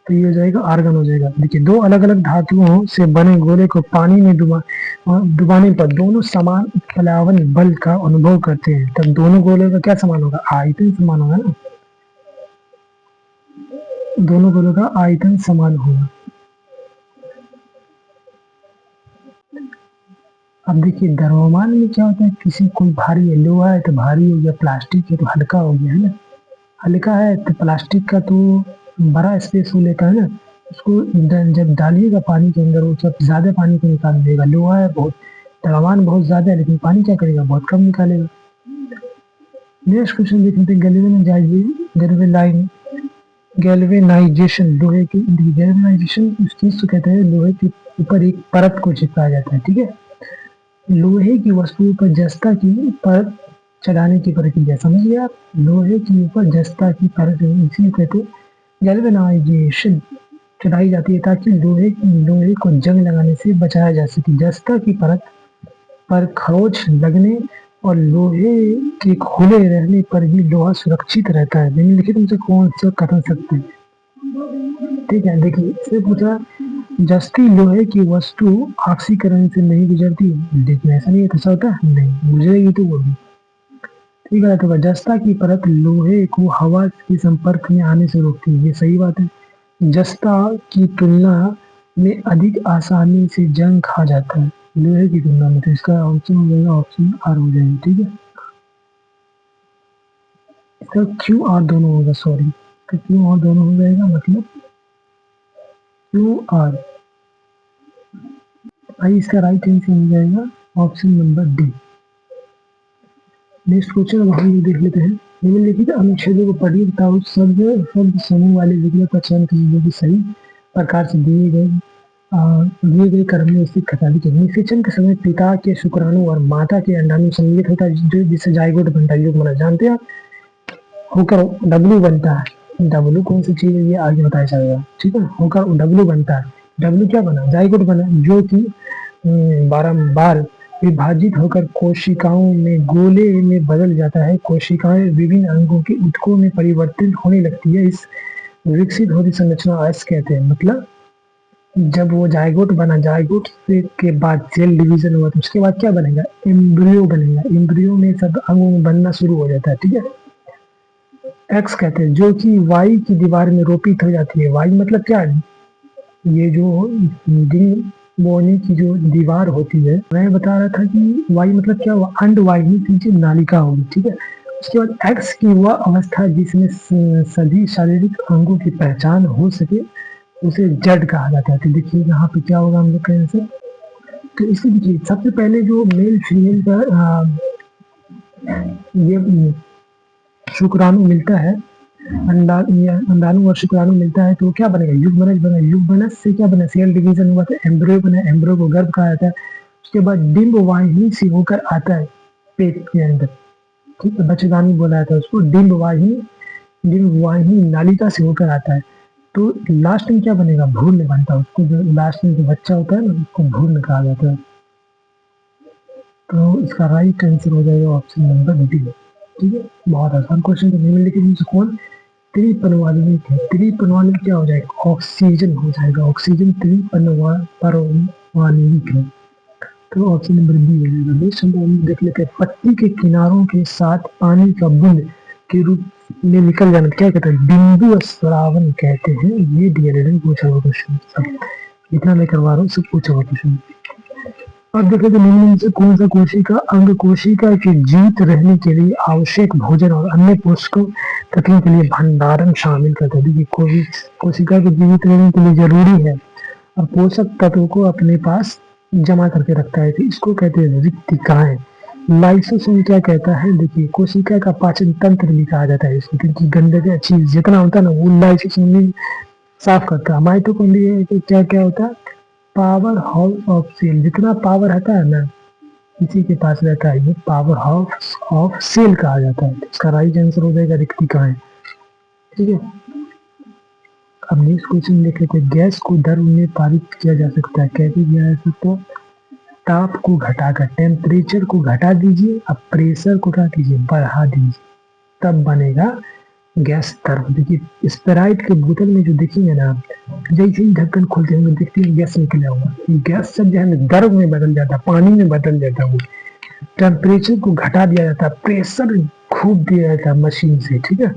तो ये हो जाएगा आर्गन हो जाएगा। देखिए दो अलग अलग धातुओं से बने गोले को पानी में डुबाने पर दोनों समान उत्प्लावन बल का अनुभव करते हैं, तब दोनों गोलों का क्या समान होगा, आयतन समान होगा ना, दोनों गोलों का आयतन समान होगा। अब देखिए द्रव्यमान में क्या होता है, किसी कोई भारी है, लोहा है तो भारी हो गया, प्लास्टिक है तो हल्का हो गया, है ना। हल्का है तो प्लास्टिक का तो बड़ा स्पेस हो लेता है ना, उसको जब डालिएगा पानी के अंदर वो सब ज्यादा पानी को निकाल देगा। लोहा है, बहुत द्रव्यमान बहुत ज्यादा है, लेकिन पानी क्या करेगा, बहुत कम निकालेगा। नेक्स्ट क्वेश्चन देखते हैं, गैल्वेनाइजेशन, लोहे की गैल्वेनाइजेशन उस चीज को कहते हैं, लोहे के ऊपर एक परत को चिपकाया जाता है, ठीक है। लोहे की वस्तुओं पर जस्ता की परत चढ़ाने की प्रक्रिया, समझ गए आप, लोहे के ऊपर जस्ता की परत, इसी कहते हैं गैल्वेनाइजेशन, चढ़ाई जाती है ताकि लोहे को जंग लगाने से बचाया जा सके। जस्ता की परत पर खरोंच लगने और लोहे के खुले रहने पर भी लोहा सुरक्षित रहता है। निम्नलिखित में से कौन सा कथन सत्य है, ठीक है। देखिए इससे पूछा, जस्ती लोहे की वस्तु ऑक्सीकरण से नहीं गुजरती, देखिए ऐसा नहीं है, कैसा होता है, नहीं गुजरेगी तो वो भी, ठीक है। तो जस्ता की परत लोहे को हवा के संपर्क में आने से रोकती है, ये सही बात है। जस्ता की तुलना में अधिक आसानी से जंग खा जाता है लोहे की तुलना में, तो इसका ऑप्शन हो जाएगा ऑप्शन आर हो जाएगा, ठीक है। इसका क्यू आर दोनों होगा, सॉरी क्यू आर दोनों हो जाएगा, मतलब क्यू आर। भाई इसका राइट आंसर हो जाएगा option number D. Next question अब हम देख लेते हैं, निम्नलिखित अनुच्छेदों को पढ़िए तथा उस शब्द समूह वाले विकल्प का चयन कीजिए जो कि सही प्रकार से दिए गए क्रम में स्थित खता। देखिए निषेचन के समय पिता के शुक्राणु और माता के अंडाणु सम्मिलित होता है, जिससे जाइगोट बनता है, युग्मन जानते हैं होकर डब्ल्यू बनता है। डब्ल्यू कौन सी चीज है ये आगे बताया जाएगा, ठीक है। होकर डब्ल्यू बनता है, डब्ल्यू क्या बना, जाइगोट बना, जो कि बारंबार विभाजित होकर कोशिकाओं में गोले में बदल जाता है। कोशिकाएं विभिन्न अंगों के ऊतकों में परिवर्तित होने लगती है, इस विकसित होती संरचना आयस कहते हैं। मतलब जब वो जाइगोट बना, जाइगोट से के बाद सेल डिवीजन हुआ, तो उसके बाद क्या बनेगा, एम्ब्रियो बनेगा। एम्ब्रियो में सब अंगों में बनना शुरू हो जाता है, ठीक है। एक्स कहते हैं, जो कि वाई की दीवार में रोपित हो जाती है। वाई मतलब क्या है, ये जो डिंग बोनी की जो दीवार होती है, मैं बता रहा था कि वाई मतलब क्या हुआ, अंडवाहिनी की जो नालिका होगी, ठीक है। उसके बाद एक्स की वह अवस्था जिसमें सभी शारीरिक अंगों की पहचान हो सके उसे जड़ कहा जाता है। तो देखिए यहाँ पे क्या होगा हम लोग का आंसर। तो इसमें देखिए सबसे पहले जो मेल फीमेल का ये शुक्राणु मिलता है, अंडाणु और शुक्राणु मिलता है तो क्या बनेगा, युग्मनज बना। युग्मनज से क्या बना, सेल डिवीजन हुआ तो एम्ब्रियो बना। एम्ब्रियो को गर्भ कहा जाता है। उसके बाद डिंब वाहिनी से होकर आता है पेट के अंदर, ठीक है, बच्चेदानी बोला जाता है उसको। डिंब वाहिनी नालिका से होकर आता है। तो लास्ट में क्या बनेगा, भ्रूण बनता है। उसको जो लास्ट में जो बच्चा होता है ना उसको भ्रूण कहा जाता है। तो इसका राइट आंसर हो जाएगा ऑप्शन नंबर डी। ठीक है, बहुत आसान क्वेश्चन तो नहीं मिले, लेकिन कौन त्रिपरमाणुविक है। त्रिपरमाणु क्या हो जाएगा, ऑक्सीजन हो जाएगा। ऑक्सीजन त्रिपरमाणुविक है। तो ऑप्शन नंबर बी हो जाएगा। नेक्स्ट हम देख लेते हैं, पट्टी के किनारों के साथ पानी का बूंद के रूप में निकल जाना क्या कहते हैं, बिंदु स्रावन कहते हैं। ये डीएलएड में पूछा हुआ क्वेश्चन, सब जितना मैं करवा रहा हूँ सब पूछा हुआ क्वेश्चन। अब देखें तो निम्न से कौन सा कोशिका अंग कोशिका के जीवित रहने के लिए आवश्यक भोजन और अन्य पोषकों तत्वों के लिए भंडारण शामिल करता है। देखिए कोशिका के जीवित रहने के लिए जरूरी है और पोषक तत्वों को अपने पास जमा करके रखता है, तो इसको कहते हैं रिक्तिकाएं। लाइसोसोम क्या कहता है, देखिए कोशिका का पाचन तंत्र भी कहा जाता है इसको, क्योंकि गंदगी चीज जितना होता है ना वो लाइसोसोम में साफ करता है। माइटोकॉन्ड्रिया क्या क्या होता है, पावर हाउस ऑफ सेल। जितना पावर रहता है ना इसी के पास रहता है, ये पावर हाउस ऑफ सेल कहा जाता है। इसका राइट आंसर हो जाएगा रिक्तिकाएं। ठीक है, अब नेक्स्ट क्वेश्चन देख लेते हैं, गैस को द्रव में पारित किया जा सकता है, कैसे किया जा सकता है, ताप को घटाकर, टेम्परेचर को घटा दीजिए, अब प्रेशर को क्या कीजिए, बढ़ा दीजिए, तब बनेगा गैस द्रव। देखिए स्प्राइट के बोतल में जो देखेंगे ना आप, जैसे ही ढक्कन खोलते हैं देखते हैं गैस निकला हुआ, गैस सब जो है ना द्रव में बदल जाता है, पानी में बदल जाता है। वो टेम्परेचर को घटा दिया जाता है, प्रेशर खूब दिया जाता है मशीन से। ठीक है,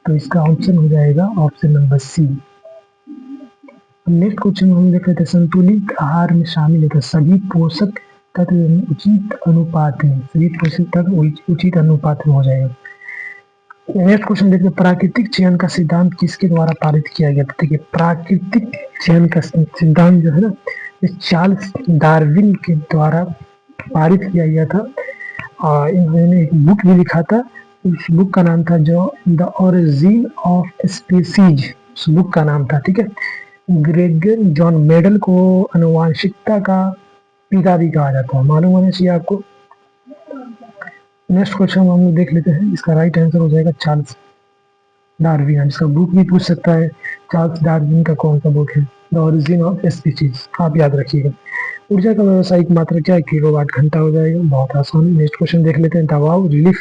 तो इसका ऑप्शन हो जाएगा option number C. Next question हम देख रहे थे, संतुलित आहार में शामिल है सभी पोषक तत्व उचित अनुपात में, सभी पोषक तत्व उचित अनुपात में हो जाएगा। नेक्स्ट क्वेश्चन देखते हैं, प्राकृतिक चयन का सिद्धांत किसके द्वारा पारित किया गया था। देखिए प्राकृतिक चयन का सिद्धांत जो है ना चार्ल्स डार्विन के द्वारा पारित किया गया था। इन्होंने एक बुक भी लिखा था, उस बुक का नाम था जो द ओरिजिन ऑफ स्पीसीज, उस बुक का नाम था। ठीक है, ग्रेगर जॉन मेडल को आनुवंशिकता का पिता भी कहा जाता है, मालूम होना चाहिए आपको। नेक्स्ट क्वेश्चन हम लोग देख लेते हैं, इसका राइट आंसर हो जाएगा चार्ल्स डार्विन। इसका बुक भी पूछ सकता है, चार्ल्स डार्विन का कौन सा बुक है, द ओरिजिन ऑफ स्पीसीज, आप याद रखिएगा। ऊर्जा का व्यावसायिक मात्रा क्या है, किलोवाट घंटा हो जाएगा, बहुत आसान। नेक्स्ट क्वेश्चन देख लेते हैं, दबाव रिलीफ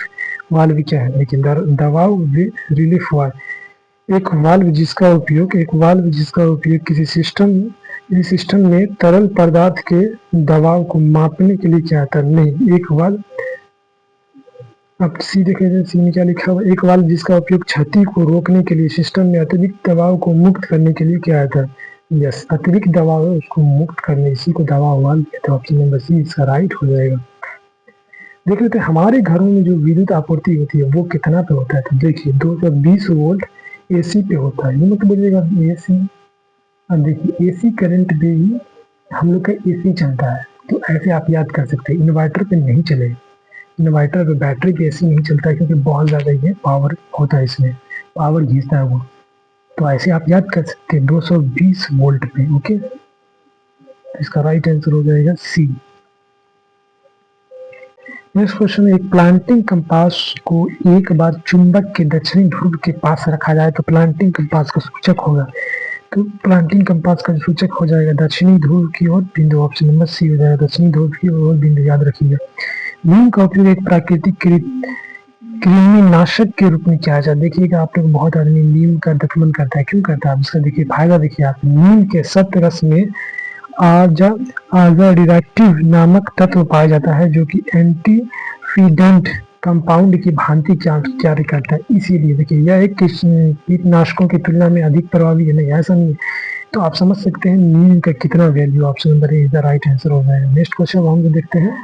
वाल्व क्या है। लेकिन दबाव रिलीफ वाल्व एक वाल्व जिसका उपयोग किसी सिस्टम में तरल पदार्थ के दबाव को मापने के लिए किया जाता है। नहीं, एक वाल्व, अब सी देखें, सी में क्या लिखा हुआ, एक वाल्व जिसका उपयोग क्षति को रोकने के लिए सिस्टम में अतिरिक्त दबाव को मुक्त करने के लिए किया जाता है। यस, अतिरिक्त दबाव है उसको मुक्त करने, इसी को दबाव वाल्व कहते हैं। ऑप्शन नंबर सी इसका राइट हो जाएगा। देख लेते हैं हमारे घरों में जो विद्युत आपूर्ति होती है वो कितना पे होता है। तो देखिए 220 वोल्ट एसी पे होता है। ये मत बोलिएगा एसी, अब देखिए एसी करंट पे ही हम लोग का एसी चलता है, तो ऐसे आप याद कर सकते हैं। इन्वर्टर पे नहीं चलेगा, इन्वर्टर पे बैटरी पे एसी नहीं चलता है, क्योंकि बहुत ज़्यादा ये पावर होता है, इसमें पावर खींचता है वो। तो ऐसे आप याद कर सकते हैं 220 वोल्ट पे। ओके, इसका राइट आंसर हो जाएगा सी। नेक्स्ट क्वेश्चन, एक प्लांटिंग कंपास को एक बार चुंबक के दक्षिणी ध्रुव के पास रखा जाए तो प्लांटिंग कंपास का सूचक होगा। तो प्लांटिंग कंपास का सूचक हो जाएगा दक्षिणी ध्रुव की ओर बिंदु। ऑप्शन नंबर सी हो जाएगा, दक्षिणी ध्रुव की ओर बिंदु, याद रखिएगा। नीम का उपयोग एक प्राकृतिक कृमिनाशक के रूप में किया जाता है। देखिएगा आप लोग बहुत आदमी नीम का दफन करता है, क्यों करता है, इसका देखिए फायदा देखिए आप, नीम के सत्व रस में आजाडिरेक्टिव नामक तत्व पाया जाता है जो कि एंटीफिडेंट कंपाउंड की भांति कार्य करता है। इसीलिए देखिए यह एक कीटनाशकों की तुलना में अधिक प्रभावी है, नहीं ऐसा नहीं है। तो आप समझ सकते हैं नीम का कितना value. Option number A is the right answer हो जाएगा। नेक्स्ट क्वेश्चन हम देखते हैं,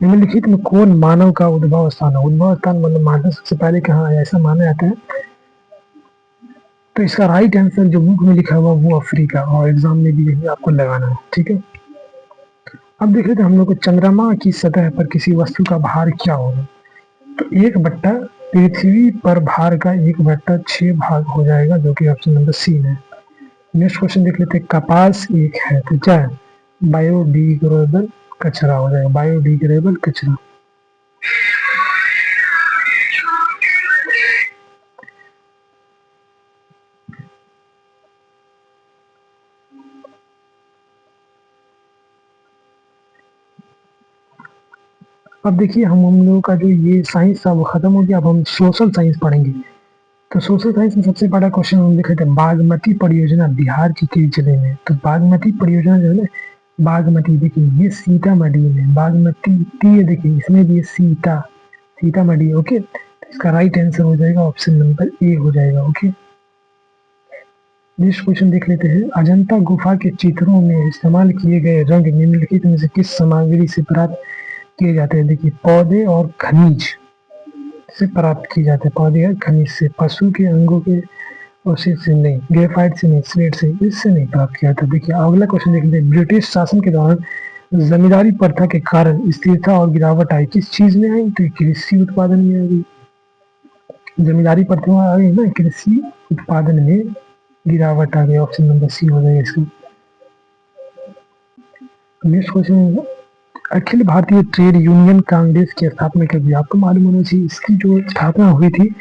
निम्नलिखित में कौन मानव का उद्भव स्थान है? उद्भव स्थान मतलब मानव सबसे पहले कहाँ आया ऐसा माना जाता है। तो इसका राइट आंसर जो बुक में लिखा हुआ वो अफ्रीका, और एग्जाम में भी यही आपको लगाना है। ठीक है, अब देख लेते हैं हम लोग को चंद्रमा की सतह पर किसी वस्तु का भार क्या होगा। तो 1/, पृथ्वी पर भार का 1/6 भाग हो जाएगा, जो कि ऑप्शन नंबर सी है। नेक्स्ट क्वेश्चन देख लेते हैं, कपास एक है तो क्या है? बायोडिग्रेडेबल कचरा हो जाएगा, बायोडिग्रेडेबल कचरा। अब देखिए हम लोगों का जो ये साइंस था वो खत्म हो गया, अब हम सोशल साइंस पढ़ेंगे। तो सोशल साइंस में सबसे बड़ा क्वेश्चन हम देख रहे थे, बागमती परियोजना बिहार के किस जिले में? तो बागमती परियोजना जो है ना, बागमती देखिए ये सीतामढ़ी में, बागमती ती देखिए इसमें भी सीतामढ़ी। ओके, तो इसका राइट आंसर हो जाएगा ऑप्शन नंबर ए हो जाएगा। ओके, नेक्स्ट क्वेश्चन देख लेते हैं, अजंता गुफा के चित्रों में इस्तेमाल किए गए रंग निम्नलिखित में से किस सामग्री से प्राप्त किए जाते हैं? देखिए पौधे और खनिज से प्राप्त किए जाते हैं, पौधे और खनिज से, पशु के अंगों के अवशेष से नहीं, ग्रेफाइट से नहीं, स्लेट से, इससे नहीं प्राप्त किया जाता। देखिए अगला क्वेश्चन देख लेते हैं, ब्रिटिश शासन के दौरान जमींदारी प्रथा के कारण स्थिरता और गिरावट आई, किस चीज में आई? तो कृषि उत्पादन में आ गई, जमींदारी प्रथा आ गई ना, कृषि उत्पादन में गिरावट आ गई, ऑप्शन नंबर सी हो जाएगा इसका। Next question, Akhil Bharatiya trade union Congress की स्थापना कब हुई? आपको मालूम होना चाहिए, इसकी जो स्थापना हुई थी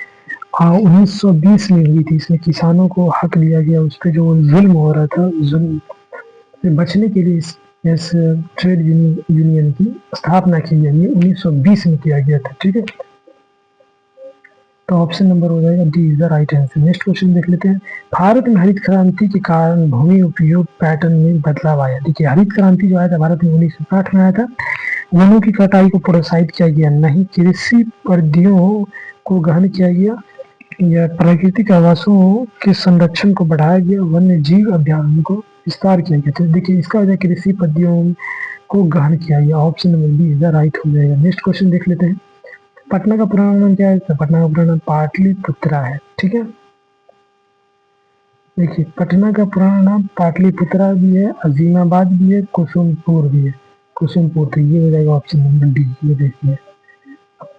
1920 में हुई थी। इसमें किसानों को हक लिया गया, उस पर जो जुल्म हो रहा था, जुल्म से बचने के लिए इस ट्रेड यूनियन की स्थापना की गई, 1920 में किया गया था। ठीक है, तो ऑप्शन नंबर हो जाएगा D is the right answer. Next question देख लेते हैं, भारत में हरित क्रांति के कारण भूमि उपयोग पैटर्न में बदलाव आया। देखिए हरित क्रांति जो आया था भारत में 1960 में आया था। वनों की कटाई को प्रोत्साहित किया गया नहीं, कृषि पद्धतियों को गहन किया गया, या प्राकृतिक आवासों के संरक्षण को बढ़ाया गया, वन्य जीव अभियान को विस्तार किया गया। तो देखिए इसका वजह कृषि पद्धतियों को गहन किया गया, option number B is the right हो जाएगा। नेक्स्ट क्वेश्चन देख लेते हैं, पटना का पुराना नाम क्या है? तो पटना का पुराना नाम पाटलिपुत्रा है। ठीक है, देखिए पटना का पुराना नाम पाटलिपुत्रा भी है, अजीमाबाद भी है, कुसुमपुर भी है, कुसुमपुर। तो ये हो जाएगा ऑप्शन नंबर डी। ये देखिए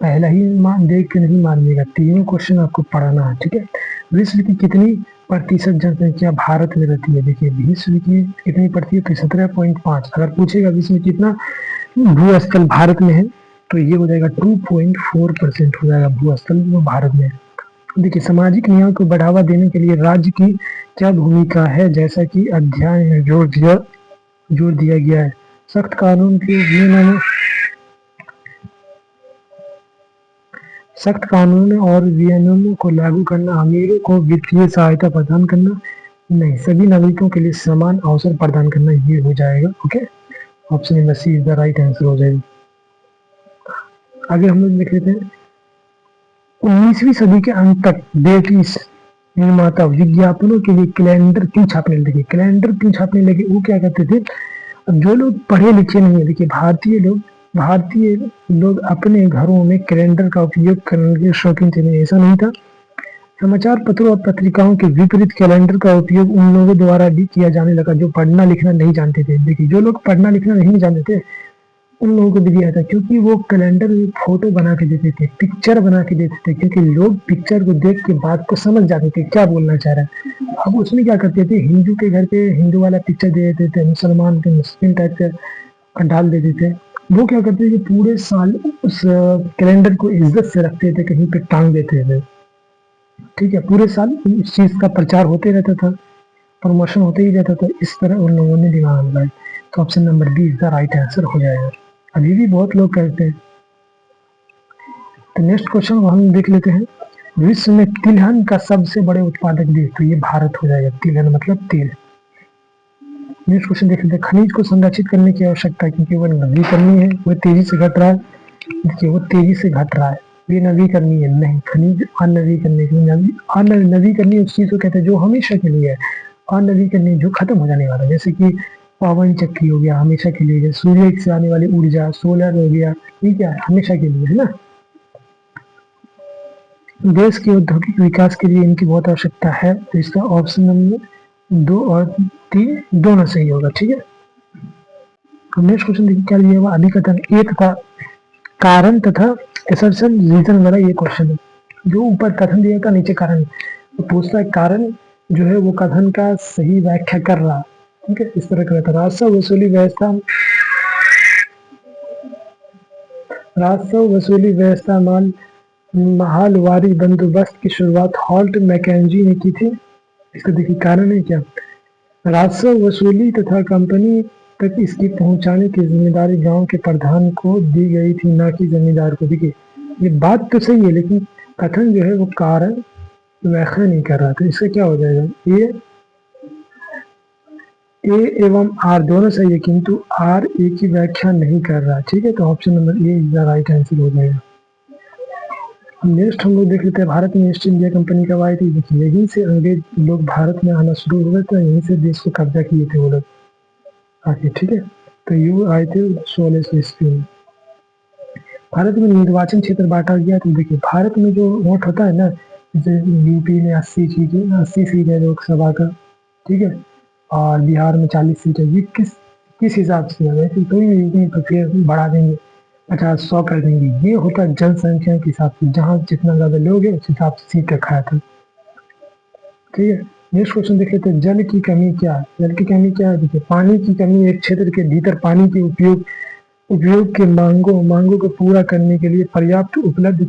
पहला ही मान देख के नहीं मानिएगा, तीनों क्वेश्चन आपको पढ़ना है। ठीक है, विश्व की कितनी प्रतिशत जनसंख्या भारत में रहती है? देखिए विश्व की कितनी पड़ती है? तो 17.5। अगर पूछेगा विश्व में कितना भूस्थल भारत में है, तो ये हो जाएगा 2.4% हो जाएगा भूस्थल वो भारत में। देखिए सामाजिक न्याय को बढ़ावा देने के लिए राज्य की क्या भूमिका है? जैसा कि अध्याय में जोर दिया गया है, सख्त कानून के सख्त कानून और विनियमों को लागू करना, अमीरों को वित्तीय सहायता प्रदान करना, नहीं, सभी नागरिकों के लिए समान अवसर प्रदान करना, ये हो जाएगा। Okay, option number C is the right answer हो जाएगा। आगे हम लोग देख लेते हैं, 19वीं सदी के अंत तक ब्रिटिश निर्माता विज्ञापनों के लिए कैलेंडर क्यों छापने लगे? कैलेंडर क्यों छापने लगे? वो क्या करते थे, जो लोग पढ़े लिखे नहीं है, देखिए भारतीय लोग अपने घरों में कैलेंडर का उपयोग करने के शौकीन थे। ऐसा नहीं था, समाचार पत्रों और पत्रिकाओं के विपरीत कैलेंडर का उपयोग उन लोगों द्वारा भी किया जाने लगा जो पढ़ना लिखना नहीं जानते थे। देखिए जो लोग पढ़ना लिखना नहीं जानते थे उन लोगों को भी दिया था, क्योंकि वो कैलेंडर में फोटो बना के देते थे, पिक्चर बना के देते थे, क्योंकि लोग पिक्चर को देख के बात को समझ जाते थे क्या बोलना चाह रहा है। अब उसमें क्या करते थे, हिंदू के घर पे हिंदू वाला पिक्चर दे देते थे, मुसलमान के मुस्लिम टाइप का डाल देते थे। वो क्या करते थे, पूरे साल उस कैलेंडर को इज्जत से रखते थे, कहीं पे टांग देते थे। ठीक है, पूरे साल इस चीज का प्रचार होते रहता था, प्रमोशन होते ही रहता था। इस तरह उन लोगों ने दिमाग लगाया। तो option number B is the right answer हो जाएगा। अभी भी बहुत लोग करते हैं। तो नेक्स्ट क्वेश्चन हम देख लेते हैं, विश्व में तिलहन का सबसे बड़े उत्पादक देश, तो ये भारत हो जाएगा। तिलहन मतलब तेल। नेक्स्ट क्वेश्चन देख लेते हैं, खनिज को संरक्षित करने की आवश्यकता, क्योंकि वो नवीकरणीय है, वो तेजी से घट रहा है। देखिए वो तेजी से घट रहा है, ये नवीकरणीय नहीं, खनिज अनवीकरणीय उस चीज को कहते हैं जो हमेशा के लिए है, अनवीकरणीय जो खत्म हो जाने वाला है। जैसे कि पवन चक्की हो गया हमेशा के लिए, सूर्य से आने वाली ऊर्जा सोलर हो गया, ठीक है, हमेशा के लिए, है ना। देश के औद्योगिक विकास के लिए इनकी बहुत आवश्यकता है, तो इसका ऑप्शन नंबर 2 और 3 दोनों सही होगा, ठीक है। नेक्स्ट क्वेश्चन देखिए क्या लिया हुआ, अधिकतम ए तथा कारण तथा असर्शन रीजन वाला ये क्वेश्चन है। जो ऊपर कथन दिया था नीचे कारण, तो पूछता है कारण जो है वो कथन का सही व्याख्या कर रहा, ठीक है, इस तरह का रहता। राजस्व वसूली व्यवस्था माहलवारी बंदोबस्त की शुरुआत हॉल्ट मैकेंजी ने की थी। इसका देखिए कारण है क्या, राजस्व वसूली तथा कंपनी तक इसकी पहुंचाने की जिम्मेदारी गांव के प्रधान को दी गई थी, ना कि जमींदार को। देखिए ये बात तो सही है, लेकिन कथन जो है वो कारण व्याख्या नहीं कर रहा, तो इसका क्या हो जाएगा, ए एवं आर दोनों सही है, किंतु आर ए की व्याख्या नहीं कर रहा, ठीक है, तो option number A is the right answer हो जाएगा। नेक्स्ट हम लोग देख लेते हैं, भारत में ईस्ट इंडिया कंपनी कब आई थी। देखिए यहीं से अंग्रेज लोग भारत में आना शुरू हो गए थे, यहीं से देश को कब्जा किए थे वो लोग आके, ठीक है, तो ये आए थे 1600 ईस्वी में। भारत में निर्वाचन क्षेत्र बांटा गया, तो देखिए भारत में जो वोट होता है ना, जैसे यूपी में 80 सीट है लोकसभा का, ठीक है, और बिहार में 40 सीट है, ये किस हिसाब से है, वैसे थोड़ी यूपी तो फिर बढ़ा देंगे 50-100 कर देंगे, ये होता है जनसंख्या के हिसाब से, जहाँ जितना ज्यादा लोग है उस हिसाब से सीट रखा था, ठीक है। नेक्स्ट क्वेश्चन देख लेते हैं, जल की कमी क्या है। जल की कमी क्या है, देखिए पानी की कमी एक क्षेत्र के भीतर पानी के उपयोग के मांगों को पूरा करने के लिए पर्याप्त उपलब्ध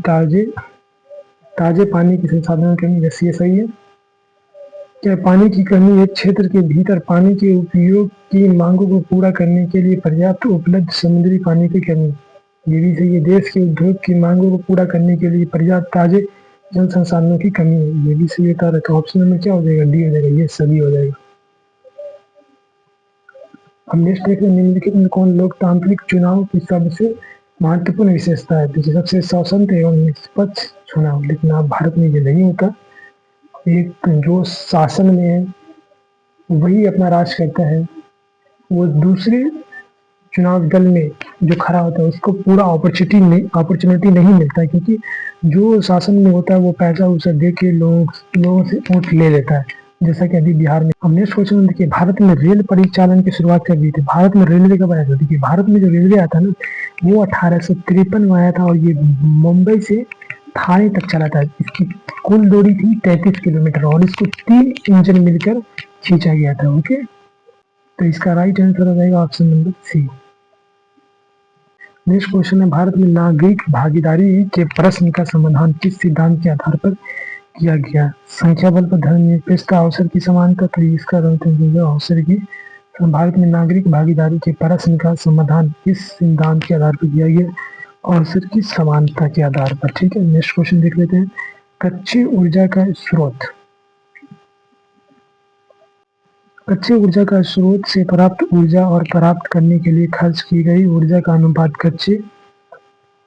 ताजे पानी के संसाधनों की कमी, जैसे ये सही है क्या, पानी की कमी एक क्षेत्र के भीतर पानी के उपयोग की मांगों को पूरा करने के लिए पर्याप्त उपलब्ध समुद्री पानी की कमी, ये भी सही है। देश के उद्योग की मांगों को पूरा करने के लिए पर्याप्त ताजे जल संसाधनों की कमी है, ये भी सही होता है, तो ऑप्शन में क्या हो जाएगा, डी हो जाएगा, ये सभी हो जाएगा। अब नेक्स्ट देखिए, निम्नलिखित में कौन लोकतांत्रिक चुनाव की सबसे महत्वपूर्ण विशेषता है। देखिए सबसे स्वतंत्र एवं निष्पक्ष चुनाव, लेकिन अब भारत में ये नहीं होता, एक जो शासन में है वही अपना राज करता है, वो दूसरे चुनाव दल में जो खड़ा होता है उसको पूरा अपॉर्चुनिटी नहीं मिलता है, क्योंकि जो शासन में होता है वो पैसा उसे दे के लोगों से वोट ले लेता है, जैसा कि अभी बिहार में। अब नेक्स्ट क्वेश्चन देखिए, भारत में रेल परिचालन की शुरुआत कर दी थी। भारत में रेलवे कब आया था, देखिए भारत में जो रेलवे आता ना वो 1853 में आया था, और ये मुंबई से थाने तक चला था। इसकी कुल दूरी थी 33 किलोमीटर, और इसको 3 इंजन मिलकर खींचा गया था, ओके, तो इसका राइट आंसर हो जाएगा option number C. Next question है, भारत में नागरिक भागीदारी के प्रश्न का समाधान किस सिद्धांत के आधार पर किया गया। संख्या बल पर धर्मनिरपेक्षता, अवसर की समानता, तो इसका अवसर की। भारत में नागरिक भागीदारी के प्रश्न का समाधान किस सिद्धांत के आधार पर किया गया, अवसर की समानता के आधार पर, ठीक है। नेक्स्ट क्वेश्चन देख लेते हैं, कच्ची ऊर्जा का स्रोत। कच्ची ऊर्जा का स्रोत से प्राप्त ऊर्जा और प्राप्त करने के लिए खर्च की गई ऊर्जा का अनुपात कच्ची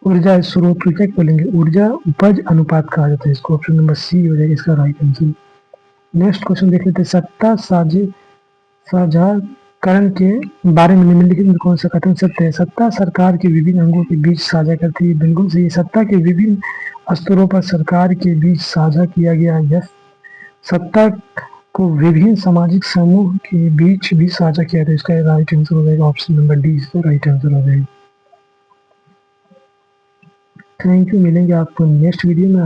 ऊर्जा स्रोत को क्या बोलेंगे, ऊर्जा उपज अनुपात कहा जाता है, इसको ऑप्शन नंबर सी हो जाएगा इसका राइट आंसर। नेक्स्ट क्वेश्चन देख लेते हैं, सत्ता साझाकरण के बारे में निम्नलिखित में कौन सा कथन सत्य है। सत्ता सरकार के विभिन्न अंगों के बीच साझा करती है, बिल्कुल सही। सत्ता के विभिन्न स्तरों पर सरकार के बीच साझा किया गया, यह सत्ता को विभिन्न सामाजिक समूह के बीच भी साझा किया था, इसका राइट आंसर हो जाएगा ऑप्शन नंबर डी, इसका राइट आंसर हो जाएगा। थैंक यू, मिलेंगे आपको नेक्स्ट वीडियो में।